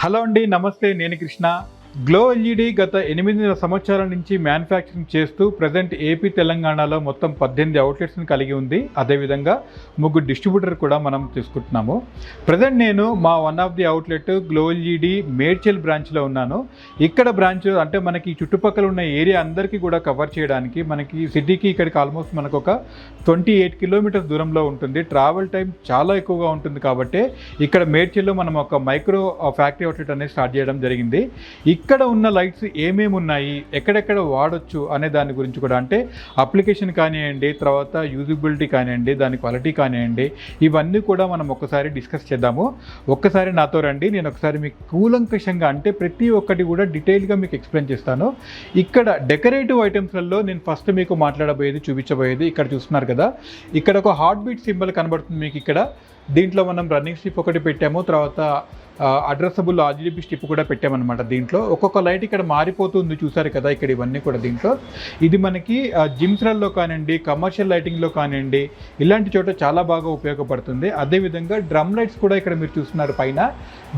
Hello అండి, నమస్తే. నేను కృష్ణ. గ్లో ఎల్ఈడి గత 8 సంవత్సరాల నుంచి మ్యానుఫ్యాక్చరింగ్ చేస్తూ ప్రజెంట్ ఏపీ తెలంగాణలో మొత్తం 18 అవుట్లెట్స్ని కలిగి ఉంది. అదేవిధంగా 3 డిస్ట్రిబ్యూటర్ కూడా మనం తీసుకుంటున్నాము. ప్రజెంట్ నేను మా one of the outlet glow LED Medchal బ్రాంచ్లో ఉన్నాను. ఇక్కడ బ్రాంచ్ అంటే మనకి చుట్టుపక్కల ఉన్న ఏరియా అందరికీ కూడా కవర్ చేయడానికి మనకి సిటీకి ఇక్కడికి ఆల్మోస్ట్ మనకు ఒక 28 కిలోమీటర్స్ దూరంలో ఉంటుంది. ట్రావెల్ టైం చాలా ఎక్కువగా ఉంటుంది కాబట్టి ఇక్కడ మేడ్చల్లో మనం ఒక మైక్రో ఫ్యాక్టరీ అవుట్లెట్ అనేది స్టార్ట్ చేయడం జరిగింది. ఇక్కడ ఉన్న లైట్స్ ఏమేమి ఉన్నాయి, ఎక్కడెక్కడ వాడొచ్చు అనే దాని గురించి కూడా, అంటే అప్లికేషన్ కానివ్వండి, తర్వాత యూజిబిలిటీ కానివ్వండి, దాని క్వాలిటీ కానివ్వండి, ఇవన్నీ కూడా మనం ఒక్కసారి డిస్కస్ చేద్దాము. ఒక్కసారి నాతో రండి, నేను ఒకసారి మీకు కూలంకషంగా అంటే ప్రతి ఒక్కటి కూడా డీటెయిల్గా మీకు ఎక్స్ప్లెయిన్ చేస్తాను. ఇక్కడ డెకరేటివ్ ఐటమ్స్లలో నేను ఫస్ట్ మీకు మాట్లాడబోయేది, చూపించబోయేది ఇక్కడ చూస్తున్నారు కదా, ఇక్కడ ఒక హార్ట్ బీట్ సింబల్ కనబడుతుంది మీకు. ఇక్కడ దీంట్లో మనం రన్నింగ్ స్ట్రిప్ ఒకటి పెట్టాము, తర్వాత అడ్రసబుల్ ఆర్జీబీ స్ట్రిప్ కూడా పెట్టామన్నమాట. దీంట్లో ఒక్కొక్క లైట్ ఇక్కడ మారిపోతుంది, చూసారు కదా ఇక్కడ ఇవన్నీ కూడా. దీంట్లో ఇది మనకి జిమ్స్లలో కానివ్వండి, కమర్షియల్ లైటింగ్లో కానివ్వండి, ఇలాంటి చోట చాలా బాగా ఉపయోగపడుతుంది. అదేవిధంగా డ్రమ్ లైట్స్ కూడా ఇక్కడ మీరు చూస్తున్నారు పైన.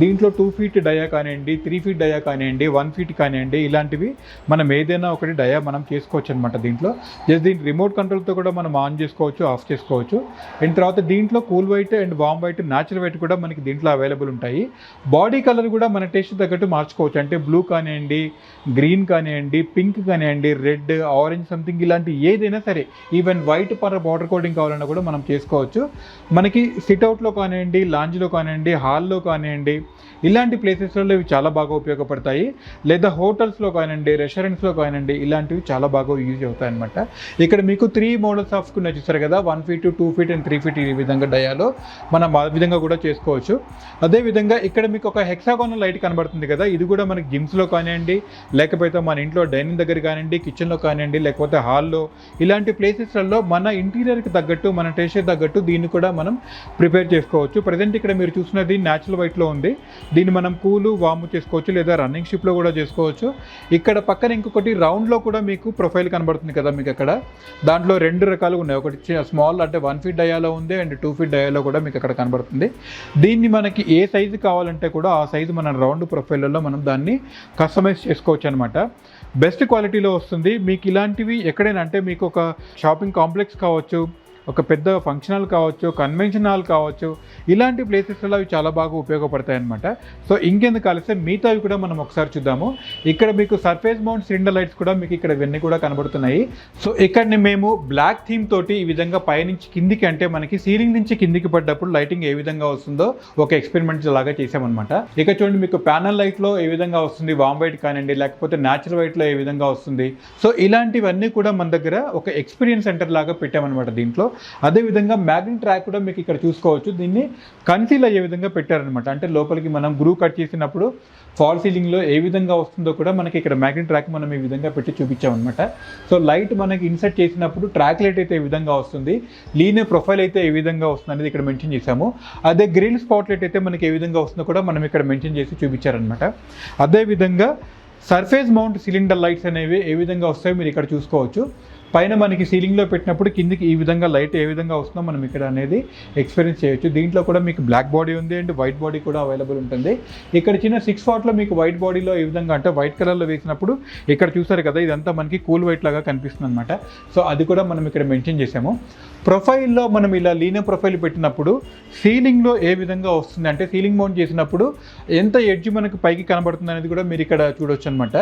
దీంట్లో 2 ఫీట్ డయా కానివ్వండి, 3 ఫీట్ డయా కానివ్వండి, 1 ఫీట్ కానివ్వండి, ఇలాంటివి మనం ఏదైనా ఒకటి డయా మనం చేసుకోవచ్చు అనమాట. దీంట్లో జస్ట్ దీని రిమోట్ కంట్రోల్తో కూడా మనం ఆన్ చేసుకోవచ్చు, ఆఫ్ చేసుకోవచ్చు. అండ్ తర్వాత దీంట్లో cool white and warm white, natural white కూడా మనకి దీంట్లో అవైలబుల్ ఉంటాయి. బాడీ కలర్ కూడా మన టేస్ట్ తగ్గట్టు మార్చుకోవచ్చు, అంటే బ్లూ కానివ్వండి, గ్రీన్ కానివ్వండి, పింక్ కానివ్వండి, రెడ్, ఆరెంజ్ సంథింగ్ ఇలాంటి ఏదైనా సరే, even white per border coding కావాలన్నా కూడా మనం చేసుకోవచ్చు. మనకి సిట్అవుట్లో కానివ్వండి, లాంజ్లో కానివ్వండి, హాల్లో కానివ్వండి, ఇలాంటి ప్లేసెస్లలో ఇవి చాలా బాగా ఉపయోగపడతాయి. లేదా హోటల్స్లో కానివ్వండి, రెస్టారెంట్స్లో కానివ్వండి, ఇలాంటివి చాలా బాగా యూజ్ అవుతాయి అనమాట. ఇక్కడ మీకు 3 మోడల్స్ ఆఫ్ చూస్తారు కదా, 1 ఫీట్, 2 ఫీట్ అండ్ 3 ఫీట్, ఈ విధంగా డయాలో మనం ఆ విధంగా కూడా చేసుకోవచ్చు. అదేవిధంగా ఇక్కడ మీకు ఒక హెక్సాగోనల్ లైట్ కనబడుతుంది కదా, ఇది కూడా మనకి జిమ్స్లో కానివ్వండి, లేకపోతే మన ఇంట్లో డైనింగ్ దగ్గర కానివ్వండి, కిచెన్లో కానివ్వండి, లేకపోతే హాల్లో, ఇలాంటి ప్లేసెస్లలో మన ఇంటీరియర్కి తగ్గట్టు, మన టేస్ట్ తగ్గట్టు దీన్ని కూడా మనం ప్రిపేర్ చేసుకోవచ్చు. ప్రజెంట్ ఇక్కడ మీరు చూసినది న్యాచురల్ వైట్లో ఉంది. దీన్ని మనం కూలు, వాము చేసుకోవచ్చు, లేదా రన్నింగ్ షిప్లో కూడా చేసుకోవచ్చు. ఇక్కడ పక్కన ఇంకొకటి రౌండ్లో కూడా మీకు ప్రొఫైల్ కనబడుతుంది కదా మీకు అక్కడ. దాంట్లో 2 రకాలు ఉన్నాయి, ఒకటి స్మాల్ అంటే 1 ఫీట్ డయాలో ఉంది, అండ్ 2 ఫీట్ డయాలో కూడా మీకు అక్కడ కనబడుతుంది. దీన్ని మనకి ఏ సైజు కావాలంటే కూడా ఆ సైజు మన రౌండ్ ప్రొఫైల్లో మనం దాన్ని కస్టమైజ్ చేసుకోవచ్చు అనమాట. బెస్ట్ క్వాలిటీలో వస్తుంది. మీకు ఇలాంటివి ఎక్కడైనా, అంటే మీకు ఒక షాపింగ్ కాంప్లెక్స్ కావచ్చు, ఒక పెద్ద ఫంక్షన్ హాల్ కావచ్చు, కన్వెన్షన్ హాల్ కావచ్చు, ఇలాంటి ప్లేసెస్లో అవి చాలా బాగా ఉపయోగపడతాయి అనమాట. సో ఇంకెందుకు ఆలస్యం, మిగతావి కూడా మనం ఒకసారి చూద్దాము. ఇక్కడ మీకు సర్ఫేస్ మౌంట్ సిలిండర్ లైట్స్ కూడా మీకు ఇక్కడ ఇవన్నీ కూడా కనబడుతున్నాయి. సో ఇక్కడ మేము బ్లాక్ థీమ్ తోటి ఈ విధంగా పైనుంచి కిందికి, అంటే మనకి సీలింగ్ నుంచి కిందికి పడ్డప్పుడు లైటింగ్ ఏ విధంగా వస్తుందో ఒక ఎక్స్పెరిమెంట్ లాగా చేసామన్నమాట. ఇక చూడండి, మీకు ప్యానల్ లైట్లో ఏ విధంగా వస్తుంది, వామ్ వైట్ కానివ్వండి, లేకపోతే న్యాచురల్ వైట్లో ఏ విధంగా వస్తుంది. సో ఇలాంటివన్నీ కూడా మన దగ్గర ఒక ఎక్స్పీరియన్స్ సెంటర్ లాగా పెట్టామన్నమాట దీంట్లో. అదేవిధంగా మ్యాగ్నెట్ ట్రాక్ కూడా మీకు ఇక్కడ చూసుకోవచ్చు. దీన్ని కన్సీల్ అయ్యే విధంగా పెట్టారనమాట. అంటే లోపలికి మనం గ్రూ కట్ చేసినప్పుడు ఫాల్ సీలింగ్లో ఏ విధంగా వస్తుందో కూడా మనకి ఇక్కడ మ్యాగ్నెట్ ట్రాక్ మనం ఈ విధంగా పెట్టి చూపించామన్నమాట. సో లైట్ మనకి ఇన్సర్ట్ చేసినప్పుడు ట్రాక్ లైట్ అయితే ఈ విధంగా వస్తుంది, లీనియర్ ప్రొఫైల్ అయితే ఏ విధంగా వస్తుంది అనేది ఇక్కడ మెన్షన్ చేశాము. అదే గ్రిల్ స్పాట్ లైట్ అయితే మనకి ఏ విధంగా వస్తుందో కూడా మనం ఇక్కడ మెన్షన్ చేసి చూపించారనమాట. అదేవిధంగా సర్ఫేస్ మౌంట్ సిలిండర్ లైట్స్ అనేవి ఏ విధంగా వస్తాయో మీరు ఇక్కడ చూసుకోవచ్చు. పైన మనకి సీలింగ్లో పెట్టినప్పుడు కిందికి ఈ విధంగా లైట్ ఏ విధంగా వస్తుందో మనం ఇక్కడ అనేది ఎక్స్పీరియన్స్ చేయొచ్చు. దీంట్లో కూడా మీకు బ్లాక్ బాడీ ఉంది అండ్ వైట్ బాడీ కూడా అవైలబుల్ ఉంటుంది. ఇక్కడ చిన్న 6 వాట్లో మీకు వైట్ బాడీలో ఈ విధంగా, అంటే వైట్ కలర్లో వేసినప్పుడు ఇక్కడ చూసారు కదా, ఇదంతా మనకి కూల్ వైట్ లాగా కనిపిస్తుంది అనమాట. సో అది కూడా మనం ఇక్కడ మెన్షన్ చేసాము. ప్రొఫైల్లో మనం ఇలా లీనియర్ ప్రొఫైల్ పెట్టినప్పుడు సీలింగ్లో ఏ విధంగా వస్తుంది, అంటే సీలింగ్ మౌంట్ చేసినప్పుడు ఎంత ఎడ్జ్ మనకి పైకి కనబడుతుంది అనేది కూడా మీరు ఇక్కడ చూడొచ్చు అనమాట.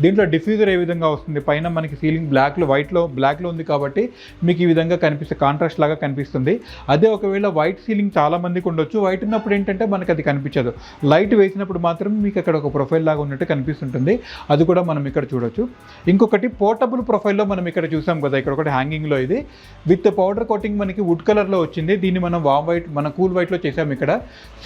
దీంట్లో డిఫ్యూజర్ ఏ విధంగా వస్తుంది, పైన మనకి సీలింగ్ బ్లాక్లో ఉంది కాబట్టి మీకు ఈ విధంగా కనిపిస్తే కాంట్రాస్ట్ లాగా కనిపిస్తుంది. అదే ఒకవేళ వైట్ సీలింగ్ చాలా మందికి ఉండొచ్చు, వైట్ ఉన్నప్పుడు ఏంటంటే మనకి అది కనిపించదు, లైట్ వేసినప్పుడు మాత్రం మీకు అక్కడ ఒక ప్రొఫైల్ లాగా ఉన్నట్టు కనిపిస్తుంటుంది. అది కూడా మనం ఇక్కడ చూడొచ్చు. ఇంకొకటి పోర్టబుల్ ప్రొఫైల్లో మనం ఇక్కడ చూసాం కదా, ఇక్కడ ఒకటి హ్యాంగింగ్లో ఇది విత్ పౌడర్ కోటింగ్ మనకి వుడ్ కలర్లో వచ్చింది. దీన్ని మనం వామ్ వైట్, మన కూల్ వైట్లో చేసాం ఇక్కడ.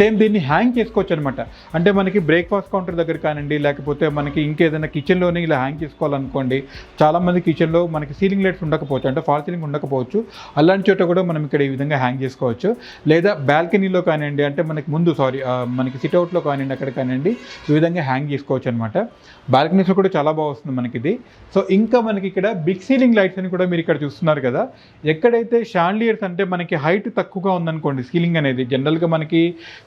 సేమ్ దీన్ని హ్యాంగ్ చేసుకోవచ్చు అనమాట. అంటే మనకి బ్రేక్ఫాస్ట్ కౌంటర్ దగ్గర కానివ్వండి, లేకపోతే మనకి ఇంకేదైనా కిచెన్లోనే ఇలా హ్యాంగ్ చేసుకోవాలనుకోండి. చాలామంది కిచెన్లో మనకి సీలింగ్ సీలింగ్ లైట్స్ ఉండకపోవచ్చు, అంటే ఫాల్ సీలింగ్ ఉండకపోవచ్చు. అలాంటి చోట కూడా మనం ఇక్కడ ఈ విధంగా హ్యాంగ్ చేసుకోవచ్చు. లేదా బాల్కనీలో కానివ్వండి, అంటే మనకి ముందు మనకి సిట్అవుట్లో కానివ్వండి, అక్కడ కానివ్వండి, ఈ విధంగా హ్యాంగ్ చేసుకోవచ్చు అనమాట. బాల్కనీస్లో కూడా చాలా బాగా వస్తుంది మనకి ఇది. సో ఇంకా మనకి ఇక్కడ బిగ్ సీలింగ్ లైట్స్ అని కూడా మీరు ఇక్కడ చూస్తున్నారు కదా. ఎక్కడైతే షాండ్లియర్స్ అంటే మనకి హైట్ తక్కువగా ఉందనుకోండి, సీలింగ్ అనేది జనరల్గా మనకి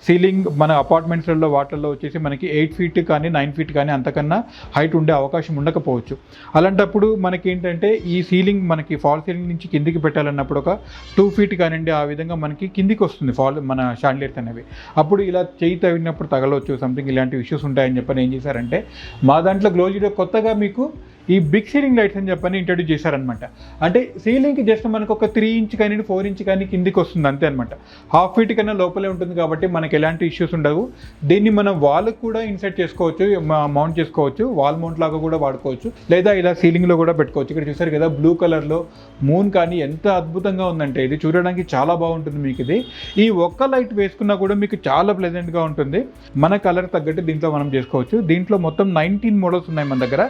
సీలింగ్ మన అపార్ట్మెంట్స్లలో వాటిల్లో వచ్చేసి మనకి 8 feet కానీ 9 feet కానీ అంతకన్నా హైట్ ఉండే అవకాశం ఉండకపోవచ్చు. అలాంటప్పుడు మనకి ఏంటంటే ఈ సీలింగ్ మనకి ఫాల్ సీలింగ్ నుంచి కిందికి పెట్టాలన్నప్పుడు ఒక 2 feet కానివ్వండి, ఆ విధంగా మనకి కిందికి వస్తుంది మన షాండ్లియర్స్ అనేవి. అప్పుడు ఇలా చేయి తగినప్పుడు తగలవచ్చు, సంథింగ్ ఇలాంటి ఇష్యూస్ ఉంటాయని చెప్పని ఏం చేశారంటే మా దాంట్లో గ్లోజిడో కొత్తగా మీకు ఈ బిగ్ సీలింగ్ లైట్స్ అని చెప్పని ఇంట్రడ్యూస్ చేశారనమాట. అంటే సీలింగ్కి జస్ట్ మనకు ఒక 3 inch కానీ 4 inch కానీ కిందికి వస్తుంది అంతే అనమాట. 1/2 feet కన్నా లోపలే ఉంటుంది కాబట్టి మనకి ఎలాంటి ఇష్యూస్ ఉండవు. దీన్ని మనం వాల్కి కూడా ఇన్సర్ట్ చేసుకోవచ్చు, మౌంట్ చేసుకోవచ్చు, వాల్ మౌంట్ లాగా కూడా వాడుకోవచ్చు, లేదా ఇలా సీలింగ్లో కూడా పెట్టుకోవచ్చు. ఇక్కడ చూసారు కదా బ్లూ కలర్లో మూన్ కానీ ఎంత అద్భుతంగా ఉందంటే ఇది చూడడానికి చాలా బాగుంటుంది మీకు. ఇది ఈ ఒక్క లైట్ వేసుకున్నా కూడా మీకు చాలా ప్లెజెంట్గా ఉంటుంది. మన కలర్ తగ్గట్టు దీంట్లో మనం చేసుకోవచ్చు. దీంట్లో మొత్తం 19 మోడల్స్ ఉన్నాయి మన దగ్గర.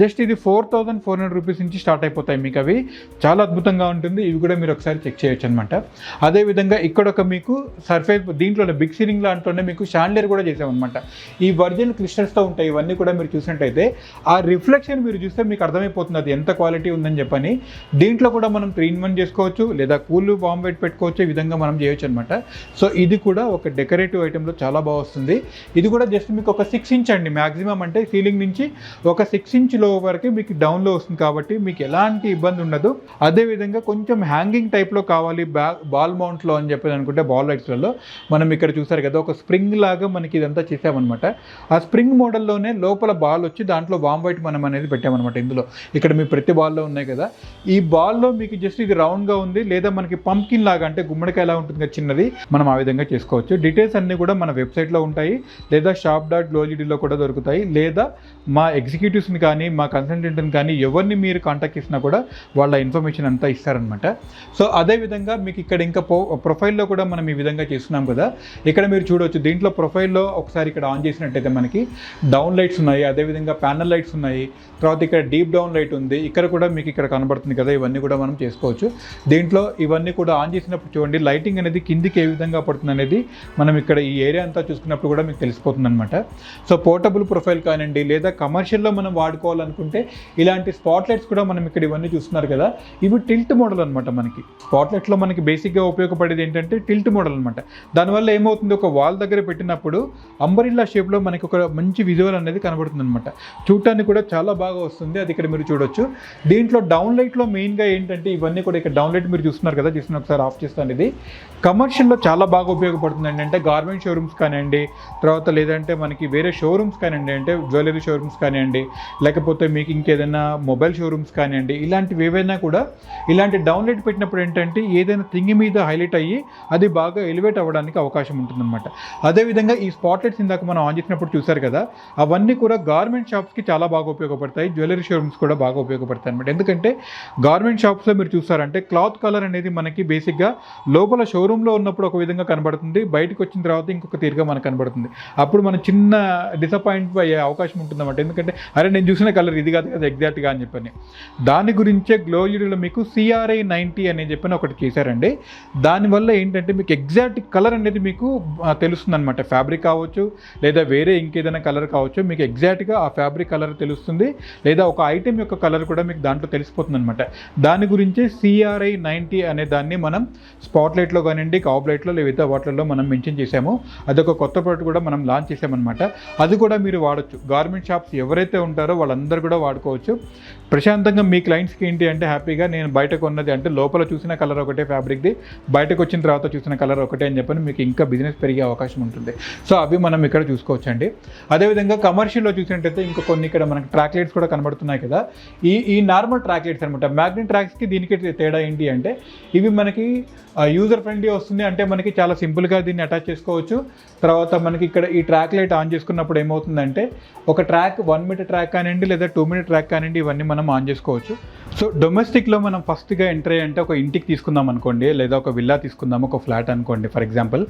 జస్ట్ ఇది 4,400 రూపీస్ నుంచి స్టార్ట్ అయిపోతాయి మీకు. అవి చాలా అద్భుతంగా ఉంటుంది. ఇవి కూడా మీరు ఒకసారి చెక్ చేయొచ్చు అనమాట. అదేవిధంగా ఇక్కడ ఒక మీకు సర్ఫేస్ దీంట్లోనే బిగ్ సీలింగ్ లాంట్లోనే మీకు షాండ్లియర్ కూడా చేసామన్నమాట. ఈ వర్జిన్ క్రిస్టల్స్తో ఉంటాయి ఇవన్నీ కూడా. మీరు చూసినట్టయితే ఆ రిఫ్లెక్షన్ మీరు చూస్తే మీకు అర్థమైపోతుంది అది ఎంత క్వాలిటీ ఉందని చెప్పని. దీంట్లో కూడా మనం 3-in-1 చేసుకోవచ్చు, లేదా కూల్ వామ్ వెయిట్ పెట్టుకోవచ్చు. ఈ విధంగా మనం చేయొచ్చు అనమాట. సో ఇది కూడా ఒక డెకరేటివ్ ఐటెంలో చాలా బాగా వస్తుంది. ఇది కూడా జస్ట్ మీకు ఒక 6 inch అండి మ్యాక్సిమం, అంటే సీలింగ్ నుంచి ఒక 6 inch లో వరకు మీకు డౌన్లో వస్తుంది కాబట్టి మీకు ఎలాంటి ఇబ్బంది ఉండదు. అదేవిధంగా కొంచెం హ్యాంగింగ్ టైప్లో కావాలి బాల్ మౌంట్లో అని చెప్పి అనుకుంటే బాల్ లైట్స్లలో మనం ఇక్కడ చూసారు కదా ఒక స్ప్రింగ్ లాగా మనకి ఇదంతా చేసామన్నమాట. ఆ స్ప్రింగ్ మోడల్లోనే లోపల బాల్ వచ్చి దాంట్లో వామ్ వైట్ మనం అనేది పెట్టామన్నమాట. ఇందులో ఇక్కడ మీ ప్రతి బాల్లో ఉన్నాయి కదా, ఈ బాల్లో మీకు జస్ట్ ఇది రౌండ్గా ఉంది, లేదా మనకి పంప్కిన్ లాగా అంటే గుమ్మడికాయలా ఉంటుంది కదా చిన్నది, మనం ఆ విధంగా చేసుకోవచ్చు. డీటెయిల్స్ అన్నీ కూడా మన వెబ్సైట్లో ఉంటాయి, లేదా shop.glowgdలో కూడా దొరుకుతాయి, లేదా మా ఎగ్జిక్యూటివ్స్ని కానీ మా కన్సల్టెంట్ని కానీ ఎవరిని మీరు కాంటాక్ట్ చేసినా కూడా వాళ్ళ ఇన్ఫర్మేషన్ అంతా ఇస్తారనమాట. సో అదేవిధంగా మీకు ఇక్కడ ఇంకా ప్రొఫైల్లో కూడా మనం ఈ విధంగా చేస్తున్నాం కదా. ఇక్కడ మీరు చూడవచ్చు దీంట్లో ప్రొఫైల్లో ఒకసారి ఇక్కడ ఆన్ చేసినట్టయితే మనకి డౌన్ లైట్స్ ఉన్నాయి, అదేవిధంగా ప్యానల్ లైట్స్ ఉన్నాయి, తర్వాత ఇక్కడ డీప్ డౌన్ లైట్ ఉంది. ఇక్కడ కూడా మీకు ఇక్కడ కనబడుతుంది కదా, ఇవన్నీ కూడా మనం చేసుకోవచ్చు. దీంట్లో ఇవన్నీ కూడా ఆన్ చేసినప్పుడు చూడండి లైటింగ్ అనేది కిందికి ఏ విధంగా పడుతుంది అనేది మనం ఇక్కడ ఈ ఏరియా అంతా చూసుకున్నప్పుడు కూడా మీకు తెలిసిపోతుంది అనమాట. సో పోర్టబుల్ ప్రొఫైల్ కానివ్వండి, లేదా కమర్షియల్లో మనం వాడుకోవాలనుకుంటే ఇలాంటి స్పాట్ లైట్స్ కూడా మనం ఇక్కడ ఇవన్నీ చూస్తున్నారు కదా, ఇవి టిల్ట్ మోడల్ అనమాట. మనకి స్పాట్ లైట్స్లో మనకి బేసిక్గా ఉపయోగపడేది ఏంటంటే టిల్ట్ మోడల్ అనమాట. దానివల్ల ఏమవుతుంది, ఒక వాల్ దగ్గర పెట్టినప్పుడు అంబరిల్లా షేప్లో మనకి ఒక మంచి విజువల్ అనేది కనబడుతుంది అనమాట. చూడటానికి కూడా చాలా బాగా వస్తుంది. అది ఇక్కడ మీరు చూడొచ్చు. దీంట్లో డౌన్ లైట్లో మెయిన్గా ఏంటంటే ఇవన్నీ కూడా ఇక్కడ డౌన్ లైట్ మీరు చూస్తున్నారు కదా, చూస్తున్న ఒకసారి ఆఫ్ చేస్తాను. ఇది కమర్షియల్లో చాలా బాగా ఉపయోగపడుతుంది. అంటే గార్మెంట్ షోరూమ్స్ కానివ్వండి, తర్వాత లేదంటే మనకి వేరే షోరూమ్స్ కానివ్వండి, అంటే జ్యువెలరీ షోరూమ్స్ కానివ్వండి, లేకపోతే మీకు ఇంకేదైనా మొబైల్ షోరూమ్స్ కానివ్వండి, ఇలాంటివి ఏవైనా కూడా ఇలాంటి డౌన్ లైట్ పెట్టినప్పుడు ఏంటంటే ఏదైనా థింగ్ మీద హైలైట్ అయ్యి అది బాగా ఎలివేట్ అవ్వడానికి అవకాశం ఉంటుందన్నమాట. అదేవిధంగా ఈ స్పాట్ లైట్స్ ఇందాక మనం ఆన్ చేసినప్పుడు చూసారు కదా, అవన్నీ కూడా గార్మెంట్ షాప్స్కి చాలా బాగా ఉపయోగపడతాయి, జ్యువెలరీ షోరూమ్స్ కూడా బాగా ఉపయోగపడతాయి అనమాట. ఎందుకంటే గార్మెంట్ షాప్స్లో మీరు చూసారంటే క్లాత్ కలర్ అనేది మనకి బేసిక్గా లోపల షోరూంలో ఉన్నప్పుడు ఒక విధంగా కనబడుతుంది, బయటకు వచ్చిన తర్వాత ఇంకొక తీరుగా మనకు కనబడుతుంది. అప్పుడు మనం చిన్న డిసప్పాయింట్ అయ్యే అవకాశం ఉంటుందన్నమాట. ఎందుకంటే అరే నేను చూసిన కలర్ ఇది కాదు కదా ఎగ్జాక్ట్గా అని చెప్పని. దాని గురించే గ్లోయిడ్లో మీకు CRI 90 అని చెప్పని ఒకటి చేశారండి. దానివల్ల ఏంటంటే మీకు ఎగ్జాక్ట్ కలర్ అనేది మీకు తెలుస్తుంది అనమాట. ఫ్యాబ్రిక్ కావచ్చు, లేదా వేరే ఇంకేదైనా కలర్ కావచ్చు, మీకు ఎగ్జాక్ట్గా ఆ ఫ్యాబ్రిక్ కలర్ తెలుస్తుంది, లేదా ఒక ఐటెం యొక్క కలర్ కూడా మీకు దాంట్లో తెలిసిపోతుంది అనమాట. దాని గురించే CRI 90 అనే దాన్ని మనం స్పాట్ లైట్లో కానివ్వండి, కాబ్ లైట్లో, లేదా వాటిల్లో మనం మెన్షన్ చేసాము. అదొక కొత్త ప్రోడక్ట్ కూడా మనం లాంచ్ చేసామన్నమాట. అది కూడా మీరు వాడచ్చు. గార్మెంట్ షాప్స్ ఎవరైతే ఉంటారో వాళ్ళందరూ కూడా వాడుకోవచ్చు. ప్రశాంతంగా మీ క్లయింట్స్కి ఏంటి అంటే హ్యాపీగా నేను బయట కొన్నది అంటే లోపల చూసిన కలర్ ఒకటే ఫ్యాబ్రిక్ది, బయటకు వచ్చిన తర్వాత చూసిన కలర్ ఒకటే అని చెప్పని మీకు ఇంకా బిజినెస్ పెరిగే అవకాశం ఉంటుంది. సో అవి మనం ఇక్కడ చూసుకోవచ్చండి. అదేవిధంగా కమర్షియల్లో చూసినట్టయితే ఇంకా కొన్ని ఇక్కడ మనకి ట్రాక్ లైట్స్ కూడా కనబడుతున్నాయి కదా. ఈ నార్మల్ ట్రాక్ లైట్స్ అనమాట. మ్యాగ్నెట్ ట్రాక్స్కి దీనికి తేడా ఏంటి అంటే ఇవి మనకి యూజర్ ఫ్రెండ్లీ వస్తుంది. అంటే మనకి చాలా సింపుల్గా దీన్ని అటాచ్ చేసుకోవచ్చు. తర్వాత మనకి ఇక్కడ ఈ ట్రాక్ లైట్ ఆన్ చేసుకున్నప్పుడు ఏమవుతుందంటే ఒక ట్రాక్ 1 meter ట్రాక్ కానివ్వండి, లేదా 2 meter ట్రాక్ కానివ్వండి ఇవన్నీ మనం ఆన్ చేసుకోవచ్చు. సో డొమెస్టిక్లో మనం ఫస్ట్గా ఎంటర్ అంటే ఒక ఇంటికి తీసుకుందాం అనుకోండి, లేదా ఒక విల్లా తీసుకుందాం, ఒక ఫ్లాట్ అనుకోండి. ఫర్ ఎగ్జాంపుల్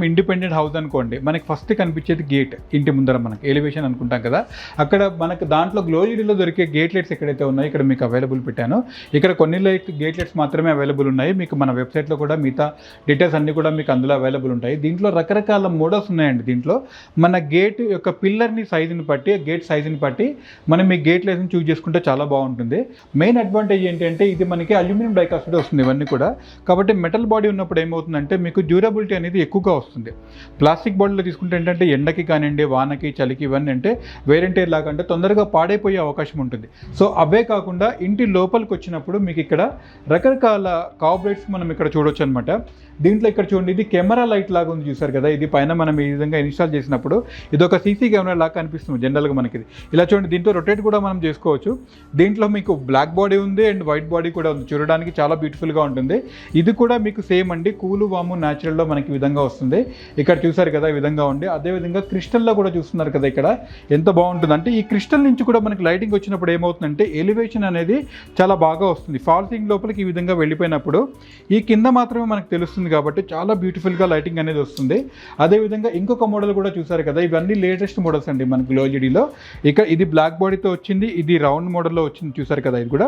ఇండిపెండెంట్ హౌస్ అనుకోండి, మనకి ఫస్ట్ కనిపించేది గేట్, ఇంటి ముందర మనకి ఎలివేషన్ అనుకుంటాం కదా, అక్కడ మనకు దాంట్లో గ్లో ఎల్ఈడీలో దొరికే గేట్ లైట్స్ ఎక్కడైతే ఉన్నాయో ఇక్కడ మీకు అవైలబుల్ పెట్టాను. ఇక్కడ కొన్ని గేట్ లైట్స్ మాత్రమే అవైలబుల్ ఉన్నాయి. మీకు మన వెబ్సైట్లో కూడా మిగతా డీటెయిల్స్ అన్నీ కూడా మీకు అందులో అవైలబుల్ ఉంటాయి. దీంట్లో రకరకాల మోడల్స్ ఉన్నాయండి. దీంట్లో మన గేట్ యొక్క పిల్లర్ని సైజుని బట్టి, గేట్ సైజుని బట్టి మనం ఈ గేట్ లైట్స్ని చూస్ చేసుకుంటే చాలా బాగుంటుంది. మెయిన్ అడ్వాంటేజ్ ఏంటంటే ఇది మనకి అల్యూమినియం డైకాస్ట్ వస్తుంది ఇవన్నీ కూడా. కాబట్టి మెటల్ బాడీ ఉన్నప్పుడు ఏమవుతుందంటే మీకు డ్యూరబిలిటీ అనేది ఎక్కువగా వస్తుంది. ప్లాస్టిక్ బాడీలో తీసుకుంటే ఏంటంటే ఎండకి కానివ్వండి, వానకి, చలికి ఇవన్నీ అంటే వేరెంటేర్ లాగా అంటే తొందరగా పాడైపోయే అవకాశం ఉంటుంది. సో అవే కాకుండా ఇంటి లోపలికి వచ్చినప్పుడు మీకు ఇక్కడ రకరకాల కార్బొరేట్స్ మనం ఇక్కడ చూడొచ్చు అనమాట. దీంట్లో ఇక్కడ చూడండి, ఇది కెమెరా లైట్ లాగా ఉంది, చూసారు కదా. ఇది పైన మనం ఈ విధంగా ఇన్స్టాల్ చేసినప్పుడు ఇది ఒక సీసీ కెమెరా లాగా కనిపిస్తుంది జనరల్గా మనకి. ఇలా చూడండి, దీంట్లో రొటేట్ కూడా మనం చేసుకోవచ్చు. దీంట్లో మీకు బ్లాక్ బాడీ ఉంది అండ్ వైట్ బాడీ కూడా ఉంది, చూడడానికి చాలా బ్యూటిఫుల్గా ఉంటుంది. ఇది కూడా మీకు సేమ్ అండి, కూలు వాము న్యాచురల్లో మనకి విధంగా వస్తుంది. ఇక్కడ చూసారు కదా ఈ విధంగా ఉంది. అదేవిధంగా క్రిస్టల్లో కూడా చూస్తున్నారు కదా ఇక్కడ ఎంత బాగుంటుంది అంటే, ఈ క్రిస్టల్ నుంచి కూడా మనకి లైటింగ్ వచ్చినప్పుడు ఏమవుతుందంటే ఎలివేషన్ అనేది చాలా బాగా వస్తుంది. ఫాల్సింగ్ లోపలికి ఈ విధంగా వెళ్ళిపోయినప్పుడు ఈ కింద మాత్రమే మనకు తెలుస్తుంది కాబట్టి చాలా బ్యూటిఫుల్గా లైటింగ్ అనేది వస్తుంది. అదేవిధంగా ఇంకొక మోడల్ కూడా చూసారు కదా, ఇవన్నీ లేటెస్ట్ మోడల్స్ అండి మనకి గ్లో ఎల్ఈడీలో. ఇక్కడ ఇది బ్లాక్ బాడీతో వచ్చింది, ఇది రౌండ్ మోడల్లో వచ్చింది, చూసారు కదా. ఇది కూడా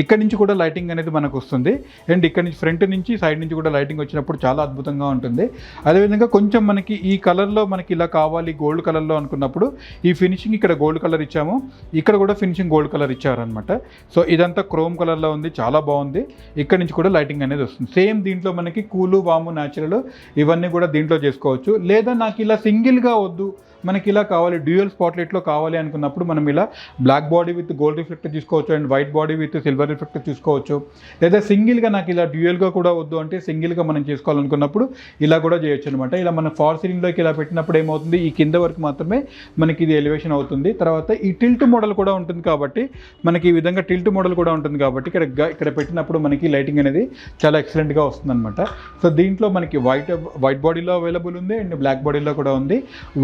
ఇక్కడ నుంచి కూడా లైటింగ్ అనేది మనకు వస్తుంది అండ్ ఇక్కడ నుంచి ఫ్రంట్ నుంచి సైడ్ నుంచి కూడా లైటింగ్ వచ్చినప్పుడు చాలా అద్భుతంగా ఉంటుంది. అదేవిధంగా కొంచెం మనకి ఈ కలర్లో మనకి ఇలా కావాలి గోల్డ్ కలర్లో అనుకున్నప్పుడు ఈ ఫినిషింగ్ ఇక్కడ గోల్డ్ కలర్ ఇచ్చాము, ఇక్కడ కూడా ఫినిషింగ్ గోల్డ్ కలర్ ఇచ్చారనమాట. సో ఇదంతా క్రోమ్ కలర్లో ఉంది, చాలా బాగుంది. ఇక్కడ నుంచి కూడా లైటింగ్ అనేది వస్తుంది. సేమ్ దీంట్లో మనకి కూలు వాము న్యాచురల్ ఇవన్నీ కూడా దీంట్లో చేసుకోవచ్చు. లేదా నాకు ఇలా సింగిల్గా వద్దు, మనకి ఇలా కావాలి డ్యూయల్ స్పాట్లైట్లో కావాలి అనుకున్నప్పుడు మనం ఇలా black body with gold reflector తీసుకోవచ్చు and white body with silver reflector తీసుకోవచ్చు. లేదా సింగిల్గా నాకు ఇలా డ్యూయల్గా కూడా వద్దు అంటే సింగిల్గా మనం చేసుకోవాలనుకున్నప్పుడు ఇలా కూడా చేయొచ్చు అనమాట. ఇలా మన ఫార్ సీలింగ్లోకి ఇలా పెట్టినప్పుడు ఏమవుతుంది, ఈ కింద వరకు మాత్రమే మనకి ఇది ఎలివేషన్ అవుతుంది. తర్వాత ఈ టిల్ట్ మోడల్ కూడా ఉంటుంది కాబట్టి మనకి ఈ విధంగా టిల్ట్ మోడల్ కూడా ఉంటుంది కాబట్టి ఇక్కడ పెట్టినప్పుడు మనకి లైటింగ్ అనేది చాలా ఎక్సలెంట్గా వస్తుంది అనమాట. సో దీంట్లో మనకి వైట్ బాడీలో అవైలబుల్ ఉంది అండ్ బ్లాక్ బాడీలో కూడా ఉంది.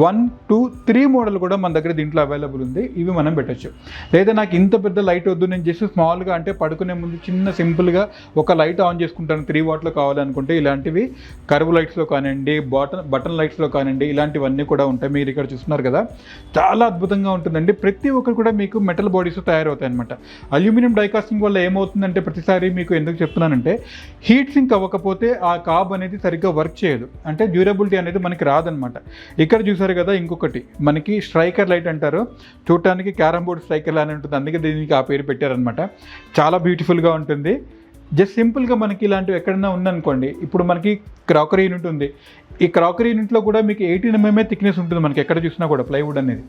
1, 2, 3 మోడల్ కూడా మన దగ్గర దీంట్లో అవైలబుల్ ఉంది. ఇవి మనం పెట్టచ్చు. లేదా నాకు ఇంత పెద్ద లైట్ వద్దు, నేను జస్ట్ స్మాల్గా అంటే పడుకునే ముందు చిన్న సింపుల్గా ఒక లైట్ ఆన్ చేసుకుంటాను 3 వాట్లో కావాలనుకుంటే ఇలాంటివి కర్వ్ లైట్స్లో కానివ్వండి, బటన్ లైట్స్లో కానివ్వండి, ఇలాంటివన్నీ కూడా ఉంటాయి. మీరు ఇక్కడ చూస్తున్నారు కదా, చాలా అద్భుతంగా ఉంటుందండి. ప్రతి ఒక్కరు కూడా మీకు మెటల్ బాడీస్ తయారవుతాయి అనమాట. అల్యూమినియం డైకాస్టింగ్ వల్ల ఏమవుతుందంటే ప్రతిసారి మీకు ఎందుకు చెప్తున్నానంటే హీట్ సింక్ అవ్వకపోతే ఆ కాబ్ అనేది సరిగ్గా వర్క్ చేయదు, అంటే డ్యూరబిలిటీ అనేది మనకి రాదనమాట. ఇక్కడ చూసారు కదా ఇంకొకటి మనకి స్ట్రైకర్ లైట్ అంటారు, చూడటానికి క్యారమ్ బోర్డ్ స్ట్రైకర్ అని ఉంటుంది, అందుకే దీనికి ఆ పేరు పెట్టారనమాట. చాలా బ్యూటిఫుల్గా ఉంటుంది. జస్ట్ సింపుల్గా మనకి ఇలాంటివి ఎక్కడైనా ఉందనుకోండి, ఇప్పుడు మనకి క్రాకరీ యూనిట్ ఉంది, ఈ క్రాకరీ యూనిట్లో కూడా మీకు 18 mm థిక్నెస్ ఉంటుంది మనకి ఎక్కడ చూసినా కూడా ప్లైవుడ్ అనేది.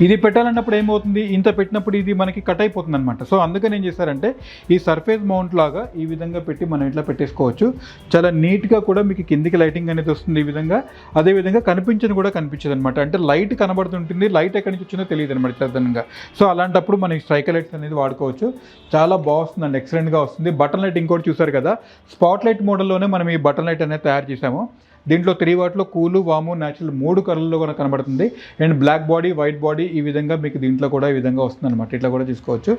ఇది పెట్టాలన్నప్పుడు ఏమవుతుంది, ఇంత పెట్టినప్పుడు ఇది మనకి కట్ అయిపోతుంది అనమాట. సో అందుకని ఏం చేస్తారంటే ఈ సర్ఫేస్ మౌంట్ లాగా ఈ విధంగా పెట్టి మనం ఇట్లా పెట్టేసుకోవచ్చు. చాలా నీట్గా కూడా మీకు కిందికి లైటింగ్ అనేది వస్తుంది ఈ విధంగా. అదేవిధంగా కనిపించదు కూడా కనిపించదు అనమాట, అంటే లైట్ కనబడుతుంటుంది, లైట్ ఎక్కడి నుంచి వచ్చిందో తెలియదు అనమాట సాధారణంగా. సో అలాంటప్పుడు మనం స్ట్రైకర్ లైట్స్ అనేది వాడుకోవచ్చు. చాలా బాగుంటుందండి, ఎక్సలెంట్గా వస్తుంది. బటన్ లైట్ ఇంకోటి చూసారు కదా, స్పాట్ లైట్ మోడల్లోనే మనం ఈ బటన్ లైట్ అనేది తయారు చేసాము. దీంట్లో 3 వాట్లో కూలు వాము న్యాచురల్ 3 కలర్లో కూడా కనబడుతుంది and black body white body ఈ విధంగా మీకు దీంట్లో కూడా ఈ విధంగా వస్తుంది అనమాట. ఇట్లా కూడా తీసుకోవచ్చు.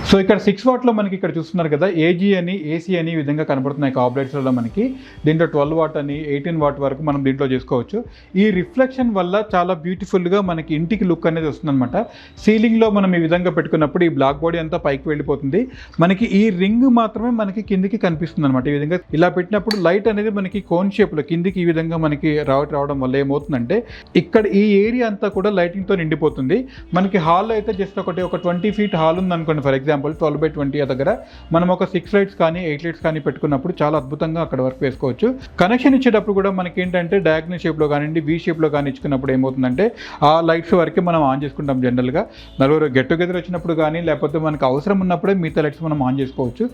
సో ఇక్కడ 6 వాట్లో మనకి ఇక్కడ చూస్తున్నారు కదా, ఏజీ అని ఏసీ అని ఈ విధంగా కనబడుతున్నాయి కార్బొరేట్స్లో మనకి. దీంట్లో 12 వాట్ అని 18 వాట్ వరకు మనం దీంట్లో చేసుకోవచ్చు. ఈ రిఫ్లెక్షన్ వల్ల చాలా బ్యూటిఫుల్గా మనకి ఇంటికి లుక్ అనేది వస్తుందన్నమాట. సీలింగ్లో మనం ఈ విధంగా పెట్టుకున్నప్పుడు ఈ బ్లాక్ బాడీ అంతా పైకి వెళ్ళిపోతుంది, మనకి ఈ రింగ్ మాత్రమే మనకి కిందికి కనిపిస్తుంది అనమాట. ఈ విధంగా ఇలా పెట్టినప్పుడు లైట్ అనేది మనకి కోన్ షేప్లో కిందికి ఈ విధంగా మనకి రావడం వల్ల ఏమవుతుందంటే ఇక్కడ ఈ ఏరియా అంతా కూడా లైటింగ్తో నిండిపోతుంది. మనకి హాల్లో అయితే జస్ట్ ఒక 20 feet హాల్ ఉంది అనుకోండి, ఫర్ ఎగ్జాంపుల్ 12x20 దగ్గర మనం ఒక 6 లైట్స్ కానీ 8 లైట్స్ కానీ పెట్టుకున్నప్పుడు చాలా అద్భుతంగా అక్కడ వర్క్ వేసుకోవచ్చు. కనెక్షన్ ఇచ్చేటప్పుడు కూడా మనకి ఏంటంటే డయాగ్నల్ షేప్లో కానివ్వండి, వీ షేప్లో కానీ ఇచ్చుకున్నప్పుడు ఏమవుతుందంటే ఆ లైట్స్ వరకే మనం ఆన్ చేసుకుంటాం జనరల్గా. నలుగురు గెట్ టుగెదర్ వచ్చినప్పుడు కానీ లేకపోతే మనకు అవసరం ఉన్నప్పుడే మిగతా లైట్స్ మనం ఆన్ చేసుకోవచ్చు.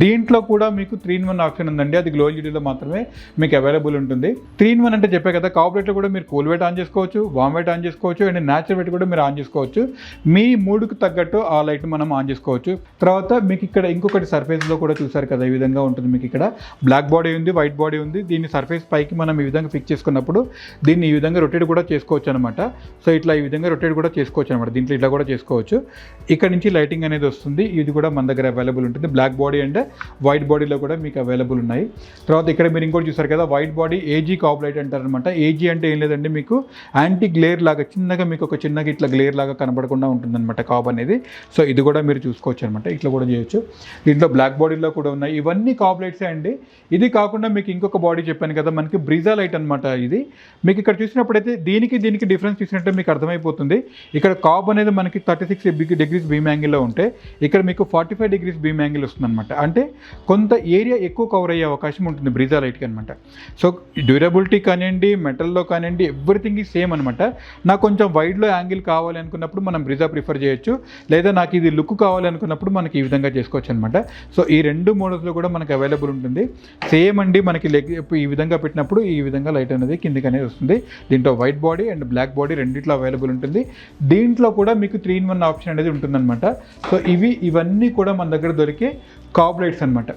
దీంట్లో కూడా మీకు 3-in-1 ఆప్షన్ ఉందండి, అది గ్లో ఎల్ఈడీలో మాత్రమే మీకు అవైలబుల్ ఉంటుంది. 3-in-1 అంటే చెప్పే కదా, కార్బొరేటర్ కూడా మీరు కూల్ వెయిట్ ఆన్ చేసుకోవచ్చు, వామ్ వెయిట్ ఆన్ చేసుకోవచ్చు, అండ్ న్యాచురల్ వెయిట్ కూడా మీరు ఆన్ చేసుకోవచ్చు. మీ మూడుకు తగ్గట్టు ఆ లైట్ మనం ఆన్ చేసుకోవచ్చు. తర్వాత మీకు ఇక్కడ ఇంకొకటి సర్ఫేస్లో కూడా చూసారు కదా, ఈ విధంగా ఉంటుంది. మీకు ఇక్కడ బ్లాక్ బాడీ ఉంది, వైట్ బాడీ ఉంది. దీన్ని సర్ఫేస్ పైకి మనం ఈ విధంగా ఫిక్స్ చేసుకున్నప్పుడు దీన్ని ఈ విధంగా రొటేట్ కూడా చేసుకోవచ్చు అనమాట. సో ఇట్లా ఈ విధంగా రొటేట్ కూడా చేసుకోవచ్చు అనమాట. దీంట్లో ఇట్లా కూడా చేసుకోవచ్చు. ఇక్కడ నుంచి లైటింగ్ అనేది వస్తుంది. ఇది కూడా మన దగ్గర అవైలబుల్ ఉంటుంది. బ్లాక్ బాడీ అండ్ వైట్ బాడీలో కూడా మీకు అవైలబుల్ ఉన్నాయి. తర్వాత ఇక్కడ మీరు ఇంకోటి చూసారు కదా, white body AG COB light అంటారనమాట. ఏజీ అంటే ఏం లేదండి, మీకు యాంటీ గ్లేర్ లాగా చిన్నగా మీకు ఒక చిన్నగా ఇట్లా గ్లేర్ లాగా కనబడకుండా ఉంటుందన్నమాట కాబ్ అనేది. సో ఇది కూడా మీరు చూసుకోవచ్చు అనమాట. ఇట్లా కూడా చేయొచ్చు. దీంట్లో బ్లాక్ బాడీలో కూడా ఉన్నాయి. ఇవన్నీ కాబ్ లైట్సే అండి. ఇది కాకుండా మీకు ఇంకొక బాడీ చెప్పాను కదా, మనకి బ్రీజా లైట్ అనమాట. ఇది మీకు ఇక్కడ చూసినప్పుడైతే దీనికి డిఫరెన్స్ చూసినట్టే మీకు అర్థమైపోతుంది. ఇక్కడ కాబ్ అనేది మనకి 36 degrees బీమ్ యాంగిల్లో ఉంటే ఇక్కడ మీకు 45 degrees బీమ్ యాంగిల్ వస్తుందన్నమాట. అంటే కొంత ఏరియా ఎక్కువ కవర్ అయ్యే అవకాశం ఉంటుంది బ్రీజా లైట్కి అనమాట. సో డ్యూరబిలిటీ కానివ్వండి, మెటల్లో కానివ్వండి, ఎవ్రీథింగ్ ఈ సేమ్ అనమాట. నాకు కొంచెం వైడ్లో యాంగిల్ కావాలి అనుకున్నప్పుడు మనం బ్రీజా ప్రిఫర్ చేయొచ్చు, లేదా నాకు ఇది లుక్ కావాలి అనుకున్నప్పుడు మనకి ఈ విధంగా చేసుకోవచ్చు అనమాట. సో ఈ రెండు మోడల్స్లో కూడా మనకి అవైలబుల్ ఉంటుంది. సేమ్ అండి, మనకి లెగ్ ఈ విధంగా పెట్టినప్పుడు ఈ విధంగా లైట్ అనేది కిందికి అనేది వస్తుంది. దీంట్లో white body and black body రెండిట్లో అవైలబుల్ ఉంటుంది. దీంట్లో కూడా మీకు 3-in-1 ఆప్షన్ అనేది ఉంటుందన్నమాట. సో ఇవన్నీ కూడా మన దగ్గర దొరికే కాబ్ లైట్స్ అనమాట.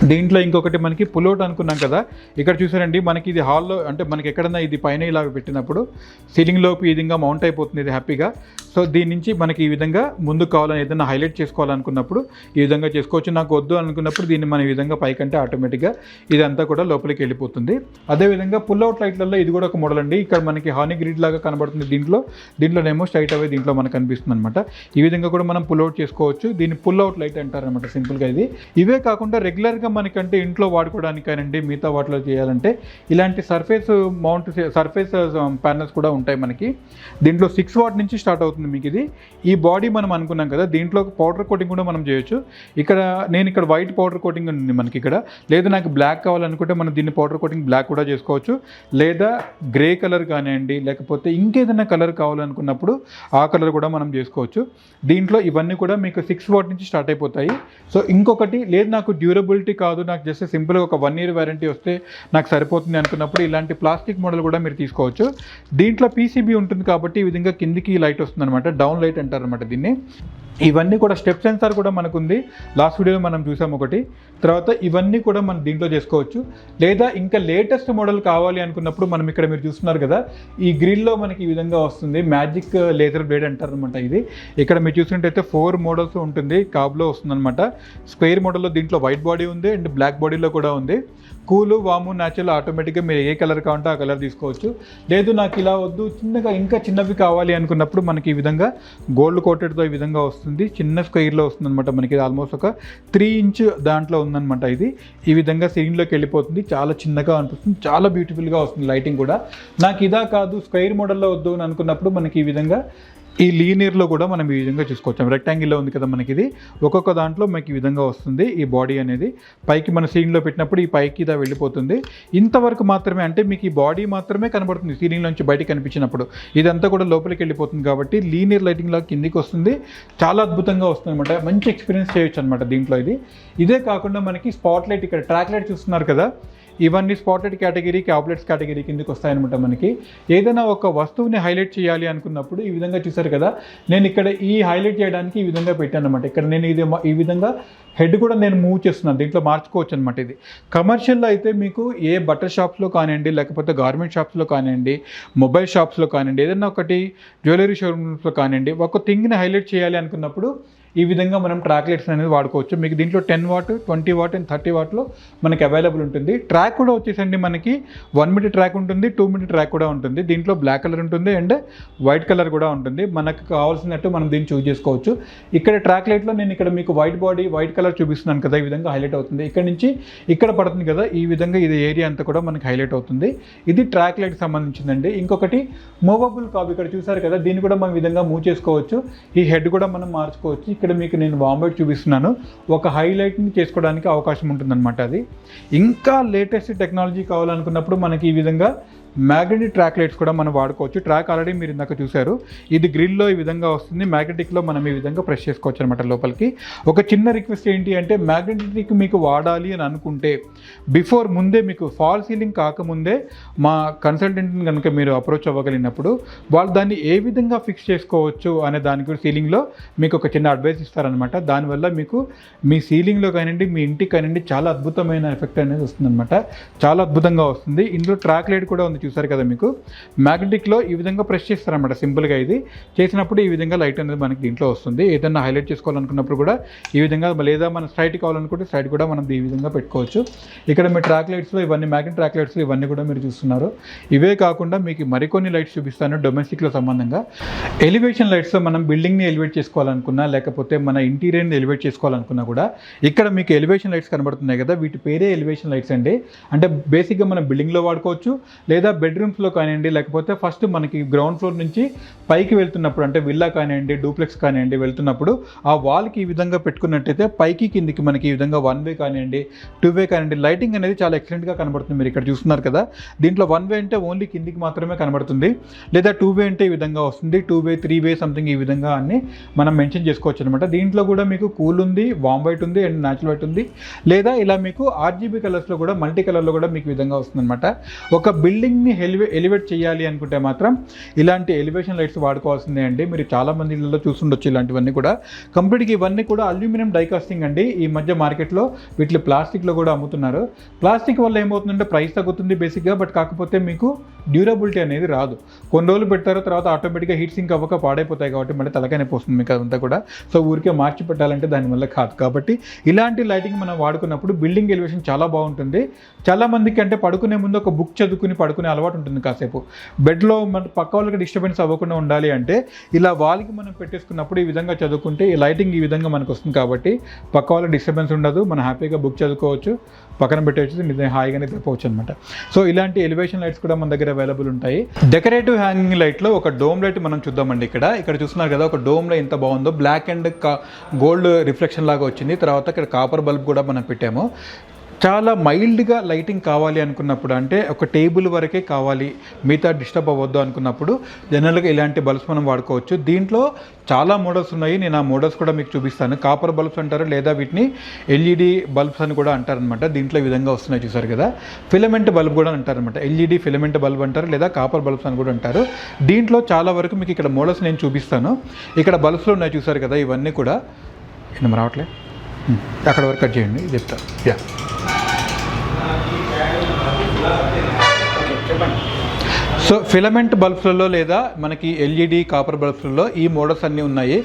దీంట్లో ఇంకొకటి మనకి పుల్అవుట్ అనుకున్నాం కదా, ఇక్కడ చూసారండి, మనకి ఇది హాల్లో అంటే మనకి ఎక్కడన్నా ఇది పైన ఇలా పెట్టినప్పుడు సీలింగ్లోకి ఈ విధంగా మౌంట్ అయిపోతుంది ఇది హ్యాపీగా. సో దీని నుంచి మనకి ఈ విధంగా ముందుకు కావాలని ఏదైనా హైలైట్ చేసుకోవాలనుకున్నప్పుడు ఈ విధంగా చేసుకోవచ్చు. నాకు వద్దు అనుకున్నప్పుడు దీన్ని మన ఈ విధంగా పైకంటే ఆటోమేటిక్గా ఇదంతా కూడా లోపలికి వెళ్ళిపోతుంది. అదేవిధంగా పుల్అవుట్ లైట్లలో ఇది కూడా ఒక మోడల్ అండి. ఇక్కడ మనకి హానీ గ్రిడ్ లాగా కనబడుతుంది. దీంట్లోనేమో స్ట్రైట్ అవే దీంట్లో మనకు కనిపిస్తుంది అనమాట. ఈ విధంగా కూడా మనం పుల్అవుట్ చేసుకోవచ్చు. దీన్ని పుల్అవుట్ లైట్ అంటారనమాట సింపుల్గా. ఇవే కాకుండా రెగ్యులర్గా మనకంటే ఇంట్లో వాడుకోవడానికి కానివ్వండి, మిగతా వాటిలో చేయాలంటే ఇలాంటి సర్ఫేస్ ప్యానల్స్ కూడా ఉంటాయి మనకి. దీంట్లో 6 watt నుంచి స్టార్ట్ అవుతుంది మీకు ఇది. ఈ బాడీ మనం అనుకున్నాం కదా, దీంట్లో పౌడర్ కోటింగ్ కూడా మనం చేయొచ్చు. నేను ఇక్కడ వైట్ పౌడర్ కోటింగ్ ఉంది మనకి ఇక్కడ. లేదా నాకు బ్లాక్ కావాలనుకుంటే మనం దీన్ని పౌడర్ కోటింగ్ బ్లాక్ కూడా చేసుకోవచ్చు, లేదా గ్రే కలర్ కానివ్వండి, లేకపోతే ఇంకేదైనా కలర్ కావాలనుకున్నప్పుడు ఆ కలర్ కూడా మనం చేసుకోవచ్చు. దీంట్లో ఇవన్నీ కూడా మీకు 6 watt నుంచి స్టార్ట్ అయిపోతాయి. సో ఇంకొకటి లేదు, నాకు డ్యూరబిలిటీ కాదు, నాకు జస్ట్ సింపుల్గా ఒక 1 year వారంటీ వస్తే నాకు సరిపోతుంది అనుకున్నప్పుడు ఇలాంటి ప్లాస్టిక్ మోడల్ కూడా మీరు తీసుకోవచ్చు. దీంట్లో పీసీబీ ఉంటుంది కాబట్టి ఈ విధంగా కిందికి లైట్ వస్తుంది అనమాట. డౌన్ లైట్ అంటారనమాట దీన్ని. ఇవన్నీ కూడా స్టెప్ సెన్సార్ కూడా మనకు ఉంది. లాస్ట్ వీడియోలో మనం చూసాం ఒకటి. తర్వాత ఇవన్నీ కూడా మనం దీంట్లో చేసుకోవచ్చు. లేదా ఇంకా లేటెస్ట్ మోడల్ కావాలి అనుకున్నప్పుడు మనం ఇక్కడ మీరు చూస్తున్నారు కదా, ఈ గ్రిల్లో మనకి ఈ విధంగా వస్తుంది. మ్యాజిక్ లేజర్ బ్లేడ్ అంటారనమాట ఇది. ఇక్కడ మీరు చూసినట్టయితే 4 మోడల్స్ ఉంటుంది. కాబులో వస్తుందన్నమాట. స్క్వేర్ మోడల్లో దీంట్లో వైట్ బాడీ ఉంది అండ్ బ్లాక్ బాడీలో కూడా ఉంది. కూలు, వాము, న్యాచురల్ ఆటోమేటిక్గా మీరు ఏ కలర్ కావాలంటే ఆ కలర్ తీసుకోవచ్చు. లేదు నాకు ఇలా వద్దు, ఇంకా చిన్నవి కావాలి అనుకున్నప్పుడు మనకి ఈ విధంగా గోల్డ్ కోటెడ్తో ఈ విధంగా వస్తుంది. చిన్న స్క్వేర్లో వస్తుంది అనమాట. మనకి ఆల్మోస్ట్ ఒక 3 inch దాంట్లో ఉందన్నమాట. ఇది ఈ విధంగా సీలింగ్లోకి వెళ్ళిపోతుంది. చాలా చిన్నగా అనిపిస్తుంది, చాలా బ్యూటిఫుల్గా వస్తుంది. లైటింగ్ కూడా నాకు ఇదా కాదు, స్క్వేర్ మోడల్లో వద్దు అని అనుకున్నప్పుడు మనకి ఈ విధంగా ఈ లీనియర్లో కూడా మనం ఈ విధంగా చూసుకోవచ్చు. రెక్టాంగిల్లో ఉంది కదా మనకి ఇది. ఒక్కొక్క దాంట్లో మనకి ఈ విధంగా వస్తుంది. ఈ బాడీ అనేది పైకి మన సీలింగ్లో పెట్టినప్పుడు ఈ పైకి ఇదా వెళ్ళిపోతుంది. ఇంతవరకు మాత్రమే, అంటే మీకు ఈ బాడీ మాత్రమే కనబడుతుంది సీలింగ్ నుంచి బయటికి కనిపించినప్పుడు. ఇదంతా కూడా లోపలికి వెళ్ళిపోతుంది కాబట్టి లీనియర్ లైటింగ్ లాగా కిందికి వస్తుంది. చాలా అద్భుతంగా వస్తుంది అనమాట. మంచి ఎక్స్పీరియన్స్ చేయొచ్చు అనమాట దీంట్లో. ఇదే కాకుండా మనకి స్పాట్ లైట్, ఇక్కడ ట్రాక్ లైట్ చూస్తున్నారు కదా, ఇవన్నీ స్పాటెడ్ కేటగిరీ, క్యాబ్లెట్స్ కేటగిరీ కిందకి వస్తాయన్నమాట. మనకి ఏదైనా ఒక వస్తువుని హైలైట్ చేయాలి అనుకున్నప్పుడు ఈ విధంగా చూసారు కదా, నేను ఇక్కడ ఈ హైలైట్ చేయడానికి ఈ విధంగా పెట్టాను అనమాట. ఇక్కడ నేను ఈ విధంగా హెడ్ కూడా నేను మూవ్ చేస్తున్నాను. దీంట్లో మార్చుకోవచ్చు అనమాట. ఇది కమర్షియల్లో అయితే మీకు ఏ బట్టర్ షాప్స్లో కానివ్వండి, లేకపోతే గార్మెంట్ షాప్స్లో కానివ్వండి, మొబైల్ షాప్స్లో కానివ్వండి, ఏదైనా ఒకటి జ్యువెలరీ షోరూమ్స్లో కానివ్వండి, ఒక థింగ్ని హైలైట్ చేయాలి అనుకున్నప్పుడు ఈ విధంగా మనం ట్రాక్ లైట్స్ అనేది వాడుకోవచ్చు. మీకు దీంట్లో 10 watt, 20 watt అండ్ 30 wattలో మనకి అవైలబుల్ ఉంటుంది. ట్రాక్ కూడా వచ్చేసండి మనకి 1 minute ట్రాక్ ఉంటుంది, 2 minute ట్రాక్ కూడా ఉంటుంది. దీంట్లో బ్లాక్ కలర్ ఉంటుంది అండ్ వైట్ కలర్ కూడా ఉంటుంది. మనకు కావాల్సినట్టు మనం దీన్ని చూస్ చేసుకోవచ్చు. ఇక్కడ ట్రాక్ లైట్లో నేను ఇక్కడ మీకు వైట్ బాడీ, వైట్ కలర్ చూపిస్తున్నాను కదా, ఈ విధంగా హైలైట్ అవుతుంది. ఇక్కడ నుంచి ఇక్కడ పడుతుంది కదా, ఈ విధంగా ఇది ఏరియా అంతా కూడా మనకి హైలైట్ అవుతుంది. ఇది ట్రాక్ లైట్కి సంబంధించిందండి. ఇంకొకటి మూవబుల్ కాబ్, ఇక్కడ చూసారు కదా, దీన్ని కూడా మనం విధంగా మూవ్ చేసుకోవచ్చు. ఈ హెడ్ కూడా మనం మార్చుకోవచ్చు. ఇక్కడ మీకు నేను వామ్ వైట్ చూపిస్తున్నాను. ఒక హైలైట్ని చేసుకోవడానికి అవకాశం ఉంటుందన్నమాట. అది ఇంకా లేటెస్ట్ టెక్నాలజీ కావాలనుకున్నప్పుడు మనకి ఈ విధంగా మ్యాగ్నెటిక్ ట్రాక్ లైట్స్ కూడా మనం వాడుకోవచ్చు. ట్రాక్ ఆల్రెడీ మీరు ఇందాక చూశారు, ఇది గ్రిల్లో ఈ విధంగా వస్తుంది, మ్యాగ్నెటిక్లో మనం ఈ విధంగా ప్రెస్ చేసుకోవచ్చు అనమాట లోపలికి. ఒక చిన్న రిక్వెస్ట్ ఏంటి అంటే మ్యాగ్నెటిక్ మీకు వాడాలి అని అనుకుంటే బిఫోర్ ముందే మీకు ఫాల్ సీలింగ్ కాకముందే మా కన్సల్టెంట్ని కనుక మీరు అప్రోచ్ అవ్వగలిగినప్పుడు వాళ్ళు దాన్ని ఏ విధంగా ఫిక్స్ చేసుకోవచ్చు అనే దాని గురించి సీలింగ్లో మీకు ఒక చిన్న అడ్వైస్ ఇస్తారనమాట. దానివల్ల మీకు మీ సీలింగ్లో కానివ్వండి, మీ ఇంటికి కానివ్వండి చాలా అద్భుతమైన ఎఫెక్ట్ అనేది వస్తుందన్నమాట. చాలా అద్భుతంగా వస్తుంది. ఇందులో ట్రాక్ లైట్ కూడా ఉంది, చూసారు కదా. మీకు మ్యాగ్నెటిక్లో ఈ విధంగా ప్రెస్ చేస్తారనమాట సింపుల్గా. ఇది చేసినప్పుడు ఈ విధంగా లైట్ అనేది మనకి దీంట్లో వస్తుంది. ఏదైనా హైలైట్ చేసుకోవాలనుకున్నప్పుడు కూడా ఈ విధంగా, లేదా మనం స్ట్రైట్ కావాలనుకుంటే స్ట్రైట్ కూడా మనం ఈ విధంగా పెట్టుకోవచ్చు. ఇక్కడ మీ ట్రాక్ లైట్స్లో ఇవన్నీ మ్యాగ్నెటిక్ ట్రాక్ లైట్స్లో ఇవన్నీ కూడా మీరు చూస్తున్నారు. ఇవే కాకుండా మీకు మరికొన్ని లైట్స్ చూపిస్తాను డొమెస్టిక్లో సంబంధంగా. ఎలివేషన్ లైట్స్లో మనం బిల్డింగ్ని ఎలివేట్ చేసుకోవాలనుకున్నా, లేకపోతే మన ఇంటీరియర్ని ఎలివేట్ చేసుకోవాలనుకున్నా కూడా ఇక్కడ మీకు ఎలివేషన్ లైట్స్ కనబడుతున్నాయి కదా, వీటి పేరే ఎలివేషన్ లైట్స్ అండి. అంటే బేసిక్గా మనం బిల్డింగ్లో వాడుకోవచ్చు, లేదా బెడ్రూమ్స్లో కానివ్వండి, లేకపోతే ఫస్ట్ మనకి గ్రౌండ్ ఫ్లోర్ నుంచి పైకి వెళ్తున్నప్పుడు, అంటే విల్లా కానివ్వండి, డూప్లెక్స్ కానివ్వండి వెళ్తున్నప్పుడు ఆ వాల్కి ఈ విధంగా పెట్టుకున్నట్టయితే పైకి కిందికి మనకి ఈ విధంగా 1 వే కానివ్వండి, 2 వే కానివ్వండి, లైటింగ్ అనేది చాలా ఎక్సలెంట్గా కనబడుతుంది. మీరు ఇక్కడ చూస్తున్నారు కదా, దీంట్లో 1 వే అంటే ఓన్లీ కిందికి మాత్రమే కనబడుతుంది, లేదా 2 వే అంటే ఈ విధంగా వస్తుంది, 2 వే 3 వే సంథింగ్ ఈ విధంగా అన్ని మనం మెన్షన్ చేసుకోవచ్చు అనమాట. దీంట్లో కూడా మీకు కూల్ ఉంది, వామ్ వైట్ ఉంది అండ్ న్యాచురల్ వైట్ ఉంది, లేదా ఇలా మీకు RGB కలర్స్లో కూడా, మల్టీ కలర్లో కూడా మీకు విధంగా వస్తుందన్నమాట. ఒక బిల్డింగ్ని ఎలివేట్ చేయాలి అనుకుంటే మాత్రం ఇలాంటి ఎలివేషన్ లైట్స్ వాడుకోవాల్సిందే అండి. మీరు చాలా మంది ఇళ్ళలో చూస్తుండొచ్చు ఇలాంటివన్నీ కూడా. కంప్లీట్గా ఇవన్నీ కూడా అల్యూమినియం డైకాస్టింగ్ అండి. ఈ మధ్య మార్కెట్లో వీటిని ప్లాస్టిక్లో కూడా అమ్ముతున్నారు. ప్లాస్టిక్ వల్ల ఏమవుతుందంటే ప్రైస్ తగ్గుతుంది బేసిక్గా, బట్ కాకపోతే మీకు డ్యూరబిలిటీ అనేది రాదు. కొన్ని రోజులు పెడతారు, తర్వాత ఆటోమేటిక్గా హీట్ సింక్ అవ్వక పాడైపోతాయి కాబట్టి మళ్ళీ తలకానే పోస్తుంది మీకు అదంతా కూడా. సో ఊరికే మార్చి పెట్టాలంటే దానివల్ల కాదు. కాబట్టి ఇలాంటి లైటింగ్ మనం వాడుకున్నప్పుడు బిల్డింగ్ ఎలివేషన్ చాలా బాగుంటుంది. చాలామందికి అంటే పడుకునే ముందు ఒక బుక్ చదువుకుని పడుకునే అలవాటు ఉంటుంది కాసేపు. బెడ్లో మన పక్క వాళ్ళకి డిస్టర్బెన్స్ అవ్వకుండా ఉండాలి అంటే ఇలా వాల్కి మనం పెట్టేసుకున్నప్పుడు ఈ విధంగా చదువుకుంటే ఈ లైటింగ్ ఈ విధంగా మనకు వస్తుంది కాబట్టి పక్క వాళ్ళకి డిస్టర్బెన్స్ ఉండదు. మనం హ్యాపీగా బుక్ చదువుకోవచ్చు, పక్కన పెట్టవచ్చు, నిజంగా హాయిగానే తిప్పవచ్చు అనమాట. సో ఇలాంటి ఎలివేషన్ లైట్స్ కూడా మన దగ్గర అవైలబుల్ ఉంటాయి. డెకరేటివ్ హ్యాంగింగ్ లైట్లో ఒక డోమ్ లైట్ మనం చూద్దామండి. ఇక్కడ చూస్తున్నారు కదా, ఒక డోమ్లో ఎంత బాగుందో, బ్లాక్ అండ్ గోల్డ్ రిఫ్లెక్షన్ లాగా వచ్చింది. తర్వాత ఇక్కడ కాపర్ బల్బ్ కూడా మనం పెట్టాము. చాలా మైల్డ్గా లైటింగ్ కావాలి అనుకున్నప్పుడు, అంటే ఒక టేబుల్ వరకే కావాలి, మిగతా డిస్టర్బ్ అవ్వద్దు అనుకున్నప్పుడు జనరల్గా ఇలాంటి బల్బ్స్ మనం వాడుకోవచ్చు. దీంట్లో చాలా మోడల్స్ ఉన్నాయి, నేను ఆ మోడల్స్ కూడా మీకు చూపిస్తాను. కాపర్ బల్బ్స్ అంటారు, లేదా వీటిని LED బల్బ్స్ అని కూడా అంటారనమాట. దీంట్లో ఈ విధంగా వస్తున్నాయి చూసారు కదా. ఫిలమెంట్ బల్బ్ కూడా అంటారనమాట. LED ఫిలమెంట్ బల్బ్ అంటారు, లేదా కాపర్ బల్బ్స్ అని కూడా అంటారు. దీంట్లో చాలా వరకు మీకు ఇక్కడ మోడల్స్ నేను చూపిస్తాను. ఇక్కడ బల్బ్స్లో ఉన్నాయి చూసారు కదా, ఇవన్నీ కూడా ఏమో రావట్లే, అక్కడ వరకు కట్ చేయండి చెప్తాను. యా, సో ఫిలమెంట్ బల్బ్స్లలో లేదా మనకి LED కాపర్ బల్బ్స్లలో ఈ మోడల్స్ అన్నీ ఉన్నాయి.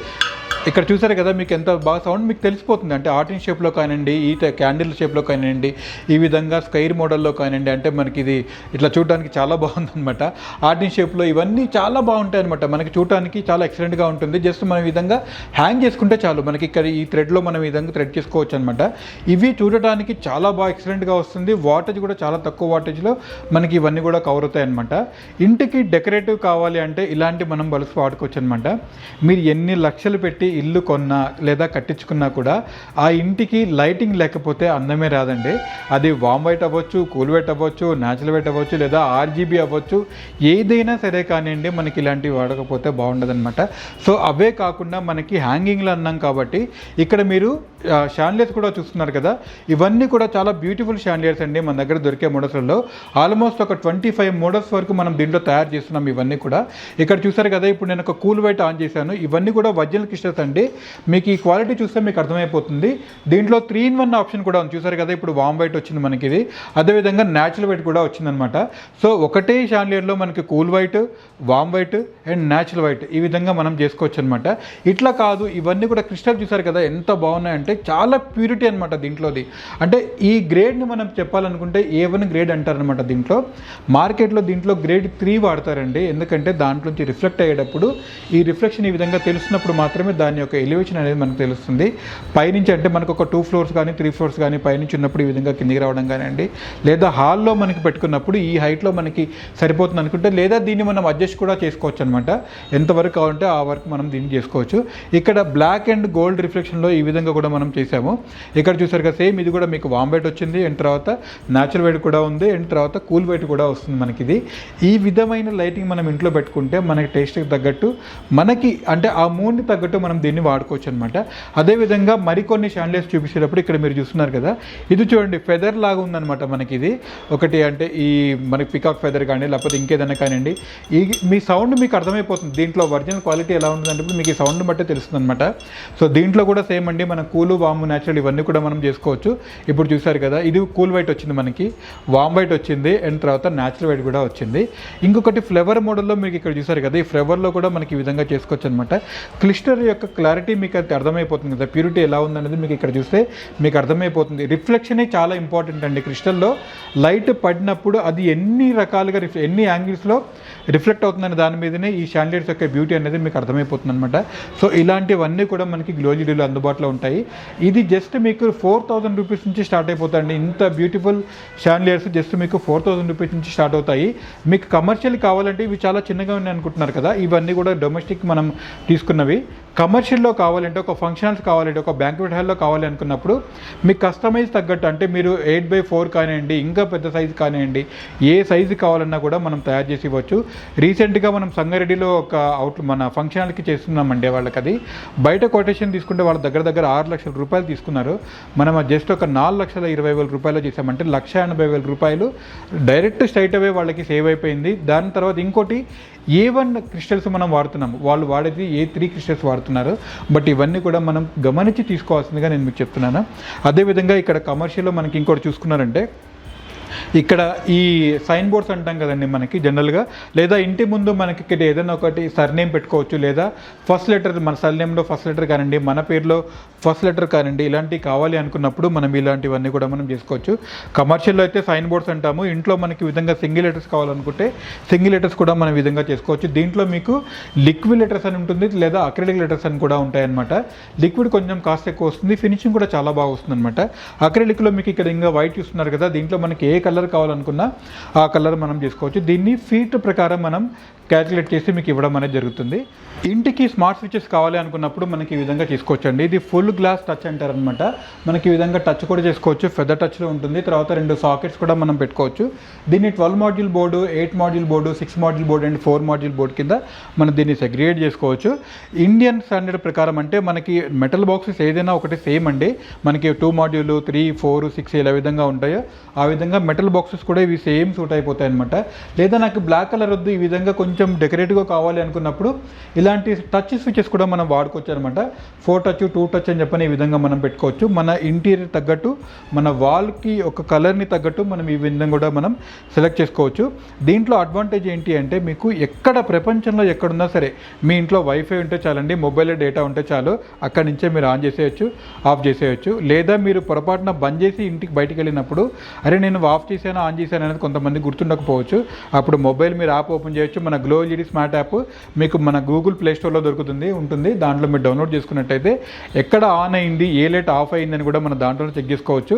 ఇక్కడ చూసారు కదా, మీకు ఎంత బాగా సౌండ్ మీకు తెలిసిపోతుంది. అంటే ఆర్టిన్ షేప్లో కానివ్వండి, ఈ క్యాండిల్ షేప్లో కానివ్వండి, ఈ విధంగా స్క్వేర్ మోడల్లో కానివ్వండి, అంటే మనకి ఇది ఇట్లా చూడడానికి చాలా బాగుందన్నమాట. ఆర్టిన్ షేప్లో ఇవన్నీ చాలా బాగుంటాయి అనమాట. మనకి చూడడానికి చాలా ఎక్సలెంట్గా ఉంటుంది. జస్ట్ మనం ఈ విధంగా హ్యాంగ్ చేసుకుంటే చాలు, మనకి ఇక్కడ ఈ థ్రెడ్లో మనం ఈ విధంగా థ్రెడ్ చేసుకోవచ్చు అనమాట. ఇవి చూడటానికి చాలా బాగా ఎక్సలెంట్గా వస్తుంది. వాటేజ్ కూడా చాలా తక్కువ వాటేజ్లో మనకి ఇవన్నీ కూడా కవర్ అవుతాయి అనమాట. ఇంటికి డెకరేటివ్ కావాలి అంటే ఇలాంటి మనం బల్బ్స్ వాడుకోవచ్చు అనమాట. మీరు ఎన్ని లక్షలు పెట్టి ఇల్లు కొన్నా లేదా కట్టించుకున్నా కూడా ఆ ఇంటికి లైటింగ్ లేకపోతే అందమే రాదండి. అది వామ్ వైట్ అవ్వచ్చు, కూల్ వైట్ అవ్వచ్చు, న్యాచురల్ వైట్ అవ్వచ్చు, లేదా RGB అవ్వచ్చు, ఏదైనా సరే కానివ్వండి, మనకి ఇలాంటివి వాడకపోతే బాగుండదన్నమాట. సో అవే కాకుండా మనకి హ్యాంగింగ్లు అన్నాం కాబట్టి ఇక్కడ మీరు షాండ్లియర్స్ కూడా చూస్తున్నారు కదా, ఇవన్నీ కూడా చాలా బ్యూటిఫుల్ షాండ్లియర్స్ అండి. మన దగ్గర దొరికే మోడల్స్లో ఆల్మోస్ట్ ఒక 25 మోడల్స్ వరకు మనం దీంట్లో తయారు చేస్తున్నాం. ఇవన్నీ కూడా ఇక్కడ చూసారు కదా, ఇప్పుడు నేను ఒక కూల్ వైట్ ఆన్ చేశాను. ఇవన్నీ కూడా ఒరిజినల్ క్రిస్టల్స్ అండి. మీకు ఈ క్వాలిటీ చూస్తే మీకు అర్థమైపోతుంది. దీంట్లో 3-in-1 ఆప్షన్ కూడా ఉంది. చూసారు కదా, ఇప్పుడు వామ్ వైట్ వచ్చింది మనకి, ఇది అదేవిధంగా న్యాచురల్ వైట్ కూడా వచ్చిందనమాట. సో ఒకటే షాండ్లియర్లో మనకి cool white, warm white and natural white ఈ విధంగా మనం చేసుకోవచ్చు అనమాట. ఇట్లా కాదు, ఇవన్నీ కూడా క్రిస్టల్ చూసారు కదా ఎంత బాగున్నాయంటే, చాలా ప్యూరిటీ అనమాట దీంట్లోది. అంటే ఈ గ్రేడ్ని మనం చెప్పాలనుకుంటే A1 గ్రేడ్ అంటారనమాట. దీంట్లో మార్కెట్లో దీంట్లో గ్రేడ్ 3 వాడతారండి. ఎందుకంటే దాంట్లోంచి రిఫ్లెక్ట్ అయ్యేటప్పుడు ఈ రిఫ్లెక్షన్ ఈ విధంగా తెలుస్తున్నప్పుడు మాత్రమే దాని యొక్క ఎలివేషన్ అనేది మనకు తెలుస్తుంది. పైనుంచి అంటే మనకు ఒక 2 floors కానీ 3 floors కానీ పైనుంచి ఉన్నప్పుడు ఈ విధంగా కిందికి రావడం కానివ్వండి, లేదా హాల్లో మనకి పెట్టుకున్నప్పుడు ఈ హైట్లో మనకి సరిపోతుంది అనుకుంటే, లేదా దీన్ని మనం అడ్జస్ట్ కూడా చేసుకోవచ్చు అనమాట. ఎంతవరకు కావాలంటే ఆ వరకు మనం దీన్ని చేసుకోవచ్చు. ఇక్కడ బ్లాక్ అండ్ గోల్డ్ రిఫ్లెక్షన్లో ఈ విధంగా కూడా మనం చేసాము. ఇక్కడ చూసారు కదా సేమ్ ఇది కూడా మీకు వామ్ వైట్ వచ్చింది అండ్ తర్వాత న్యాచురల్ వైట్ కూడా ఉంది అండ్ తర్వాత కూల్ వైట్ కూడా వస్తుంది మనకి. ఇది ఈ విధమైన లైటింగ్ మనం ఇంట్లో పెట్టుకుంటే మనకి టేస్ట్కి తగ్గట్టు మనకి అంటే ఆ మూడ్ని తగ్గట్టు మనం దీన్ని వాడుకోవచ్చు అనమాట. అదేవిధంగా మరికొన్ని షాండ్లియర్స్ చూపించేటప్పుడు ఇక్కడ మీరు చూస్తున్నారు కదా, ఇది చూడండి ఫెదర్ లాగా ఉందన్నమాట మనకి. ఇది ఒకటి అంటే ఈ మనకి పికాక్ ఫెదర్ కానీ లేకపోతే ఇంకేదైనా కానివ్వండి, ఈ మీ సౌండ్ మీకు అర్థమైపోతుంది దీంట్లో ఒరిజినల్ క్వాలిటీ ఎలా ఉంటుందంటే మీకు ఈ సౌండ్ బట్టే తెలుస్తుంది అనమాట. సో దీంట్లో కూడా సేమ్ అండి, మన కూలు వాము న్యాచురల్ ఇవన్నీ కూడా మనం చేసుకోవచ్చు. ఇప్పుడు చూసారు కదా ఇది కూల్ వైట్ వచ్చింది మనకి, వామ్ వైట్ వచ్చింది అండ్ తర్వాత న్యాచురల్ వైట్ కూడా వచ్చింది. ఇంకొకటి ఫ్లేవర్ మోడల్లో మీకు ఇక్కడ చూసారు కదా, ఈ ఫ్లేవర్లో కూడా మనకి ఈ విధంగా చేసుకోవచ్చు అనమాట. క్లిస్టర్ యొక్క క్లారిటీ మీకు అది అర్థమైపోతుంది కదా, ప్యూరిటీ ఎలా ఉందనేది మీకు ఇక్కడ చూస్తే మీకు అర్థమైపోతుంది. రిఫ్లెక్షనే చాలా ఇంపార్టెంట్ అండి. క్రిస్టల్లో లైట్ పడినప్పుడు అది ఎన్ని రకాలుగా ఎన్ని యాంగిల్స్లో రిఫ్లెక్ట్ అవుతుందనే దాని మీదనే ఈ షాండ్లియర్స్ యొక్క బ్యూటీ అనేది మీకు అర్థమైపోతుంది అనమాట. సో ఇలాంటివన్నీ కూడా మనకి గ్లో ఎల్ఈడీలో అందుబాటులో ఉంటాయి. ఇది జస్ట్ మీకు 4000 రూపీస్ నుంచి స్టార్ట్ అయిపోతాయండి. ఇంత బ్యూటిఫుల్ షాండ్లియర్స్ జస్ట్ మీకు 4000 రూపీస్ నుంచి స్టార్ట్ అవుతాయి. మీకు కమర్షియల్ కావాలంటే ఇవి చాలా చిన్నగా ఉన్నాయి అనుకుంటున్నారు కదా, ఇవన్నీ కూడా డొమెస్టిక్ మనం తీసుకున్నవి. కమర్షియల్లో కావాలంటే ఒక ఫంక్షన్స్ కావాలంటే ఒక బ్యాంక్వెట్ హాల్లో కావాలి అనుకున్నప్పుడు మీకు కస్టమైజ్ తగ్గట్టు అంటే మీరు 8x4 కానివ్వండి, ఇంకా పెద్ద సైజు కానివ్వండి, ఏ సైజు కావాలన్నా కూడా మనం తయారు చేసి ఇవ్వచ్చు. రీసెంట్గా మనం సంగారెడ్డిలో ఒక మన ఫంక్షన్ హాల్కి చేస్తున్నామండి. వాళ్ళకి అది బయట కొటేషన్ తీసుకుంటే వాళ్ళ దగ్గర 6 లక్షల రూపాయలు తీసుకున్నారు. మనం జస్ట్ ఒక 4,20,000 రూపాయలు చేసామంటే 1,80,000 రూపాయలు డైరెక్ట్ స్ట్రైట్ అవే వాళ్ళకి సేవ్ అయిపోయింది. దాని తర్వాత ఇంకోటి A1 క్రిస్టల్స్ మనం వాడుతున్నాము, వాళ్ళు వాడేది A3 క్రిస్టల్స్ వాడుతున్నారు. బట్ ఇవన్నీ కూడా మనం గమనించి తీసుకోవాల్సిందిగా నేను మీకు చెప్తున్నాను. అదేవిధంగా ఇక్కడ కమర్షియల్లో మనకి ఇంకోటి చూసుకున్నారంటే ఇక్కడ ఈ సైన్ బోర్డ్స్ అంటాం కదండి మనకి జనరల్గా, లేదా ఇంటి ముందు మనకి ఇక్కడ ఏదైనా ఒకటి సర్నేమ్ పెట్టుకోవచ్చు, లేదా ఫస్ట్ లెటర్ మన సర్నేమ్లో ఫస్ట్ లెటర్ కానివ్వండి, మన పేరులో ఫస్ట్ లెటర్ కానివ్వండి, ఇలాంటివి కావాలి అనుకున్నప్పుడు మనం ఇలాంటివన్నీ కూడా మనం చేసుకోవచ్చు. కమర్షియల్లో అయితే సైన్ బోర్డ్స్ అంటాము. ఇంట్లో మనకి విధంగా సింగిల్ లెటర్స్ కావాలనుకుంటే సింగిల్ లెటర్స్ కూడా మనం విధంగా చేసుకోవచ్చు. దీంట్లో మీకు లిక్విడ్ లెటర్స్ అని ఉంటుంది, లేదా అక్రిలిక్ లెటర్స్ అని కూడా ఉంటాయన్నమాట. లిక్విడ్ కొంచెం కాస్ట్ ఎక్కువ వస్తుంది, ఫినిషింగ్ కూడా చాలా బాగా వస్తుంది అనమాట. అక్రిలిక్లో మీకు ఇక్కడ ఇంకా వైట్ చూస్తున్నారు కదా, దీంట్లో మనకి ఏ కలర్ కావాలనుకున్నా ఆ కలర్ మనం చేసుకోవచ్చు. దీన్ని ఫీట్ ప్రకారం మనం క్యాలిక్యులేట్ చేసి మీకు ఇవ్వడం అనేది జరుగుతుంది. ఇంటికి స్మార్ట్ స్విచెస్ కావాలి అనుకున్నప్పుడు మనకి ఈ విధంగా చేసుకోవచ్చు అండి. ఇది ఫుల్ గ్లాస్ టచ్ అంటారనమాట. మనకి ఈ విధంగా టచ్ కూడా చేసుకోవచ్చు, ఫెదర్ టచ్లో ఉంటుంది. తర్వాత 2 సాకెట్స్ కూడా మనం పెట్టుకోవచ్చు. దీన్ని 12 module board, 8 module board, 6 module board and 4 module board కింద మనం దీన్ని సెగ్రిగేట్ చేసుకోవచ్చు. ఇండియన్ స్టాండర్డ్ ప్రకారం అంటే మనకి మెటల్ బాక్సెస్ ఏదైనా ఒకటి సేమ్ అండి. మనకి 2 మాడ్యూల్, 3, 4, 6 ఇలా విధంగా ఉంటాయో ఆ విధంగా మెటల్ బాక్సెస్ కూడా ఇవి సేమ్ సూట్ అయిపోతాయి అనమాట. లేదా నాకు బ్లాక్ కలర్ వద్దు, ఈ విధంగా కొంచెం డెకరేటివ్గా కావాలి అనుకున్నప్పుడు ఇలాంటి టచ్ స్విచెస్ కూడా మనం వాడుకోవచ్చు అనమాట. 4 టచ్, 2 టచ్ అని చెప్పని ఈ విధంగా మనం పెట్టుకోవచ్చు. మన ఇంటీరియర్ తగ్గట్టు, మన వాల్కి ఒక కలర్ని తగ్గట్టు మనం ఈ విధంగా కూడా మనం సెలెక్ట్ చేసుకోవచ్చు. దీంట్లో అడ్వాంటేజ్ ఏంటి అంటే మీకు ఎక్కడ ప్రపంచంలో ఎక్కడున్నా సరే మీ ఇంట్లో వైఫై ఉంటే చాలండి, మొబైల్లో డేటా ఉంటే చాలు, అక్కడి నుంచే మీరు ఆన్ చేసేయచ్చు, ఆఫ్ చేసేయచ్చు. లేదా మీరు పొరపాటున బంద్ చేసి ఇంటికి బయటికి వెళ్ళినప్పుడు అరే నేను ఆఫ్ చేశాను ఆన్ చేశాను అనేది కొంతమంది గుర్తుండకపోవచ్చు. అప్పుడు మొబైల్ మీరు యాప్ ఓపెన్ చేయొచ్చు. మన గ్లో ఎల్ఈడి స్మార్ట్ యాప్ మీకు మన గూగుల్ ప్లే స్టోర్లో ఉంటుంది. దాంట్లో మీరు డౌన్లోడ్ చేసుకున్నట్టయితే ఎక్కడ ఆన్ అయింది, ఏ లైట్ ఆఫ్ అయిందని కూడా మన దాంట్లో చెక్ చేసుకోవచ్చు.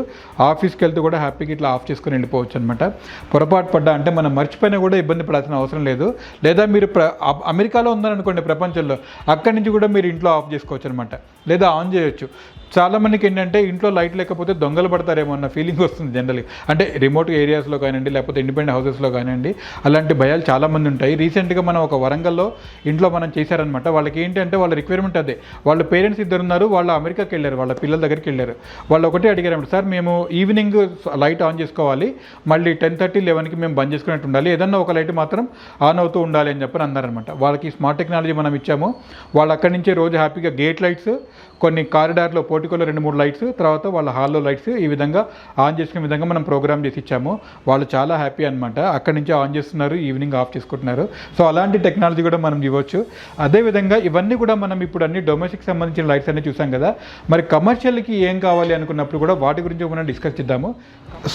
ఆఫీస్కి వెళ్తే కూడా హ్యాపీగా ఇట్లా ఆఫ్ చేసుకుని వెళ్ళిపోవచ్చు అనమాట. పొరపాటు పడ్డా అంటే మనం మర్చిపోయినా కూడా ఇబ్బంది పడాల్సిన అవసరం లేదు. లేదా మీరు అమెరికాలో ఉందనుకోండి ప్రపంచంలో, అక్కడి నుంచి కూడా మీరు ఇంట్లో ఆఫ్ చేసుకోవచ్చు అనమాట, లేదా ఆన్ చేయొచ్చు. చాలామందికి ఏంటంటే ఇంట్లో లైట్ లేకపోతే దొంగలు పడతారేమో అన్న ఫీలింగ్ వస్తుంది జనరల్గా. అంటే రిమోట్ ఏరియాస్లో కానివ్వండి, లేకపోతే ఇండిపెండెంట్ హౌసెస్లో కానివ్వండి, అలాంటి భయాలు చాలామంది ఉంటాయి. రీసెంట్గా మనం ఒక వరంగల్లో ఇంట్లో మనం చేశారనమాట. వాళ్ళకి ఏంటంటే వాళ్ళ రిక్వైర్మెంట్ అదే, వాళ్ళ పేరెంట్స్ 2 ఉన్నారు, వాళ్ళు అమెరికాకి వెళ్ళారు, వాళ్ళ పిల్లల దగ్గరికి వెళ్ళారు. వాళ్ళు ఒకటే అడిగారు, సార్ మేము ఈవినింగ్ లైట్ ఆన్ చేసుకోవాలి, మళ్ళీ 10:30, 11కి మేము బంద్ చేసుకున్నట్టు ఉండాలి, ఏదన్నా ఒక లైట్ మాత్రం ఆన్ అవుతూ ఉండాలి అని చెప్పని అన్నారనమాట. వాళ్ళకి స్మార్ట్ టెక్నాలజీ మనం ఇచ్చాము. వాళ్ళు అక్కడి నుంచే రోజు హ్యాపీగా గేట్ లైట్స్, కొన్ని కారిడార్లో పోర్టికోలో 2-3 లైట్స్, తర్వాత వాళ్ళ హాల్లో లైట్స్ ఈ విధంగా ఆన్ చేసుకునే విధంగా మనం ప్రోగ్రామ్ చేసి ఇచ్చాము. వాళ్ళు చాలా హ్యాపీ అనమాట. అక్కడి నుంచి ఆన్ చేస్తున్నారు, ఈవినింగ్ ఆఫ్ చేసుకుంటున్నారు. సో అలాంటి టెక్నాలజీ కూడా మనం ఇవ్వచ్చు. అదేవిధంగా ఇవన్నీ కూడా మనం ఇప్పుడు అన్ని డొమెస్టిక్ సంబంధించిన లైట్స్ అన్ని చూసాం కదా. మరి కమర్షియల్కి ఏం కావాలి అనుకున్నప్పుడు కూడా వాటి గురించి మనం డిస్కస్ చేద్దాము.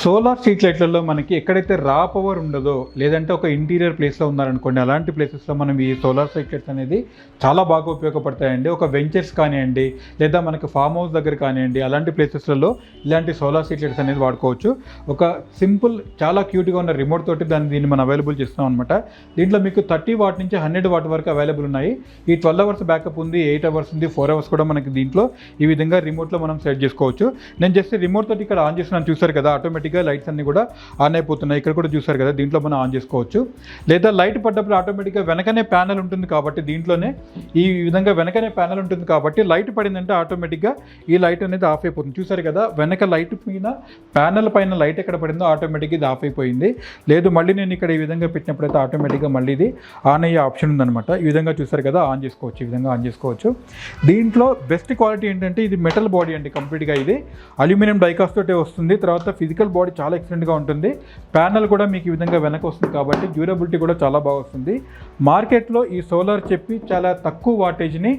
సోలార్ స్ట్రీట్ లైట్లలో మనకి ఎక్కడైతే రా పవర్ ఉండదో, లేదంటే ఒక ఇంటీరియర్ ప్లేస్లో ఉన్నారనుకోండి, అలాంటి ప్లేసెస్లో మనం ఈ సోలార్ స్ట్రీట్ లైట్స్ అనేది చాలా బాగా ఉపయోగపడతాయండి. ఒక వెంచర్స్ కానివ్వండి, లేదా మనకి ఫామ్ హౌస్ దగ్గర కానివ్వండి, అలాంటి ప్లేసెస్లలో ఇలాంటి సోలార్ స్ట్రీట్ లైట్స్ అనేది వాడుకోవచ్చు. ఒక సింపుల్ చాలా క్యూట్గా ఉన్న రిమోట్ తోటి దీన్ని మనం అవైలబుల్ చేస్తున్నాం అనమాట. దీంట్లో మీకు 30 వాట్ నుంచి 100 వాట్ వరకు అవైలబుల్ ఉన్నాయి. ఈ 12 అవర్స్ బ్యాకప్ ఉంది, 8 అవర్స్ ఉంది, 4 అవర్స్ కూడా మనకి దీంట్లో ఈ విధంగా రిమోట్లో మనం సెట్ చేసుకోవచ్చు. నేను జస్ట్ రిమోట్ తోటి ఇక్కడ ఆన్ చేస్తున్నాను, చూసారు కదా, ఆటోమేటిక్గా లైట్స్ అన్ని కూడా ఆన్ అయిపోతున్నాయి. ఇక్కడ కూడా చూసారు కదా, దీంట్లో మనం ఆన్ చేసుకోవచ్చు. లేదా లైట్ పడ్డప్పుడు ఆటోమేటిక్గా వెనకనే ప్యానల్ ఉంటుంది కాబట్టి దీంట్లోనే ఈ విధంగా వెనకనే ప్యానల్ ఉంటుంది కాబట్టి లైట్ పడిందంటే ఆటోమేటిక్గా ఈ లైట్ అనేది ఆఫ్ అయిపోతుంది. చూసారు కదా, వెనక లైట్ పైన ప్యానల్ పైన లైట్ ఎక్కడ పడిందో ఆటోమేటిక్గా ఇది ఆఫ్ అయిపోయింది. లేదు మళ్ళీ నేను ఇక్కడ ఈ విధంగా పెట్టినప్పుడైతే ఆటోమేటిక్గా మళ్ళీ ఇది ఆన్ అయ్యే ఆప్షన్ ఉందన్నమాట. ఈ విధంగా చూసారు కదా, ఆన్ చేసుకోవచ్చు, ఈ విధంగా ఆన్ చేసుకోవచ్చు. దీంట్లో బెస్ట్ క్వాలిటీ ఏంటంటే ఇది మెటల్ బాడీ అండి, కంప్లీట్గా ఇది అల్యూమినియం డైకాస్ట్ తోటే వస్తుంది. తర్వాత ఫిజికల్ బాడీ చాలా ఎక్సలెంట్గా ఉంటుంది. ప్యానల్ కూడా మీకు ఈ విధంగా వెనక వస్తుంది కాబట్టి డ్యూరబిలిటీ కూడా చాలా బాగా వస్తుంది. మార్కెట్లో ఈ సోలార్ చెప్పి చాలా తక్కువ వాటేజ్ని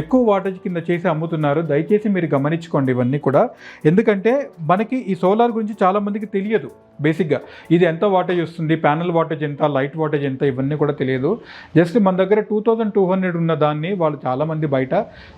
ఎక్కువ వాటేజ్ కింద చేసి అమ్ముతున్నారు. దయచేసి మీరు గమనించుకోండి ఇవన్నీ కూడా. ఎందుకంటే మనకి ఈ సోలార్ గురించి చాలామందికి తెలియదు. బేసిక్గా ఇది ఎంత వాటేజ్ వస్తుంది, ప్యానల్ వాటేజ్ ఎంత, లైట్ వాటేజ్ ఎంత, ఇవన్నీ కూడా తెలియదు. జస్ట్ మన దగ్గర 2200 ఉన్న దాన్ని వాళ్ళు చాలామంది బయట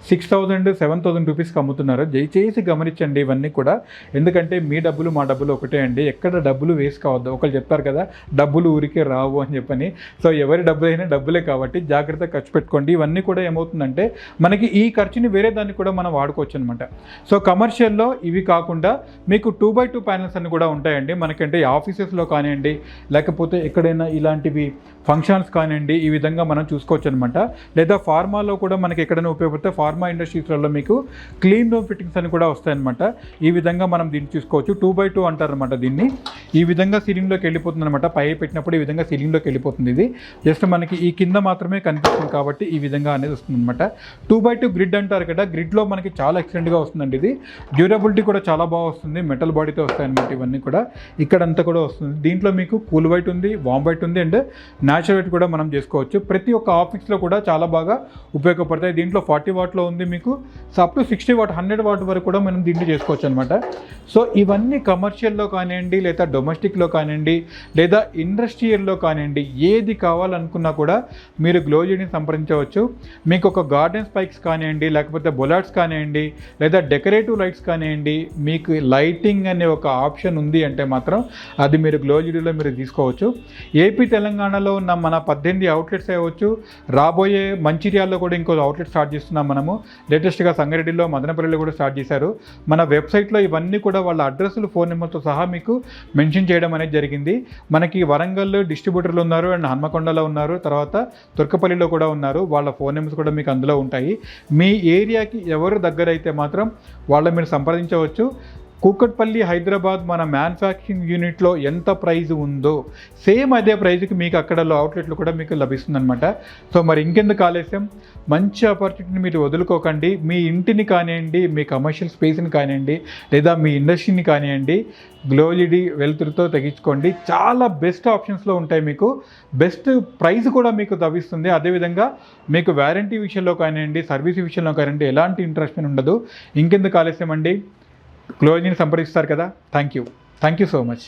6000 7000 రూపీస్కి అమ్ముతున్నారు. దయచేసి గమనించండి ఇవన్నీ కూడా. ఎందుకంటే మీ డబ్బులు మా డబ్బులు ఒకటే అండి, ఎక్కడ డబ్బులు వేస్ట్ కావద్దు. ఒకళ్ళు చెప్తారు కదా డబ్బులు ఊరికే రావు అని చెప్పని. సో ఎవరి డబ్బులు అయినా డబ్బులే కాబట్టి జాగ్రత్తగా ఖర్చు పెట్టుకోండి. ఇవన్నీ కూడా ఏమవుతుందంటే మనకి ఈ ఖర్చుని వేరే దాన్ని కూడా మనం వాడుకోవచ్చు అనమాట. సో కమర్షియల్లో ఇవి కాకుండా మీకు 2x2 ప్యానల్స్ అన్ని కూడా ఉంటాయండి. మనకంటే ఆఫీసెస్లో కానివ్వండి, లేకపోతే ఎక్కడైనా ఇలాంటివి ఫంక్షన్స్ కానివ్వండి, ఈ విధంగా మనం చూసుకోవచ్చు అనమాట. లేదా ఫార్మాలో కూడా మనకి ఎక్కడైనా ఉపయోగపడితే ఫార్మా ఇండస్ట్రీస్లలో మీకు క్లీన్ రూమ్ ఫిట్టింగ్స్ అని కూడా వస్తాయన్నమాట. ఈ విధంగా మనం దీన్ని చూసుకోవచ్చు. 2x2 అంటారనమాట దీన్ని. ఈ విధంగా సీలింగ్లోకి వెళ్ళిపోతుంది అనమాట. పై పెట్టినప్పుడు ఈ విధంగా సీలింగ్లోకి వెళ్ళిపోతుంది. ఇది జస్ట్ మనకి ఈ కింద మాత్రమే కనిపిస్తుంది కాబట్టి ఈ విధంగా అనేది వస్తుంది అనమాట. 2x2 గ్రిడ్ అంటారు కదా, గ్రిడ్లో మనకి చాలా ఎక్సలెంట్గా వస్తుందండి. ఇది డ్యూరబిలిటీ కూడా చాలా బాగా వస్తుంది, మెటల్ బాడీతో వస్తాయన్నమాట. ఇవన్నీ కూడా ఇక్కడంతా కూడా వస్తుంది. దీంట్లో మీకు కూల్ వైట్ ఉంది, వామ్ వైట్ ఉంది, అండ్ న్యాచురల్ వైట్ కూడా మనం చేసుకోవచ్చు. ప్రతి ఒక్క ఆఫీస్లో కూడా చాలా బాగా ఉపయోగపడతాయి. దీంట్లో 40 వాట్లో ఉంది, మీకు అప్ టు 60 వాట్ 100 వాట్ వరకు కూడా మనం దీంట్లో చేసుకోవచ్చు అనమాట. సో ఇవన్నీ కమర్షియల్లో కానివ్వండి, లేదా డొమెస్టిక్లో కానివ్వండి, లేదా ఇండస్ట్రియల్లో కానివ్వండి, ఏది కావాలనుకున్నా కూడా మీరు గ్లోజీని సంప్రదించవచ్చు. మీకు ఒక గార్డెన్ స్పైక్స్ కానివ్వండి, లేకపోతే బొలాట్స్ కానివ్వండి, లేదా డెకరేటివ్ లైట్స్ కానివ్వండి, మీకు లైటింగ్ అనే ఒక ఆప్షన్ ఉంది అంటే మాత్రం అది మీరు గ్లోజీడీలో మీరు తీసుకోవచ్చు. ఏపీ తెలంగాణలో ఉన్న మన 18 అవుట్లెట్స్ అవ్వచ్చు. రాబోయే మంచిర్యాలలో కూడా ఇంకో అవుట్లెట్ స్టార్ట్ చేస్తున్నాం మనము. లేటెస్ట్గా సంగారెడ్డిలో, మదనపల్లిలో కూడా స్టార్ట్ చేశారు. మన వెబ్సైట్లో ఇవన్నీ కూడా వాళ్ళ అడ్రస్లు, ఫోన్ నెంబర్తో సహా మీకు మెన్షన్ చేయడం అనేది జరిగింది. మనకి వరంగల్ డిస్ట్రిబ్యూటర్లు ఉన్నారు, అండ్ హన్మకొండలో ఉన్నారు, తర్వాత తుర్కపల్లిలో కూడా ఉన్నారు. వాళ్ళ ఫోన్ నెంబర్స్ కూడా మీకు అందులో ఉంటాయి. మీ ఏరియాకి ఎవరు దగ్గర అయితే మాత్రం వాళ్ళ మీరు సంప్రదించవచ్చు. కూకట్పల్లి హైదరాబాద్ మన మ్యానుఫ్యాక్చరింగ్ యూనిట్లో ఎంత ప్రైజ్ ఉందో సేమ్ అదే ప్రైజ్కి మీకు అక్కడ అవుట్లెట్లు కూడా మీకు లభిస్తుంది అనమాట. సో మరి ఇంకెందుకు ఆలస్యం, మంచి ఆపర్చునిటీని మీరు వదులుకోకండి. మీ ఇంటిని కానివ్వండి, మీ కమర్షియల్ స్పేస్ని కానివ్వండి, లేదా మీ ఇండస్ట్రీని కానివ్వండి, గ్లోజిడీ వెలుతురుతో తగ్గించుకోండి. చాలా బెస్ట్ ఆప్షన్స్లో ఉంటాయి, మీకు బెస్ట్ ప్రైస్ కూడా మీకు లభిస్తుంది. అదేవిధంగా మీకు వారంటీ విషయంలో కానివ్వండి, సర్వీస్ విషయంలో కానివ్వండి, ఎలాంటి ఇంట్రెస్ట్ ఉండదు. ఇంకెందుకు ఆలస్యం అండి, గ్లోజిని సంప్రదిస్తారు కదా. Thank you so much.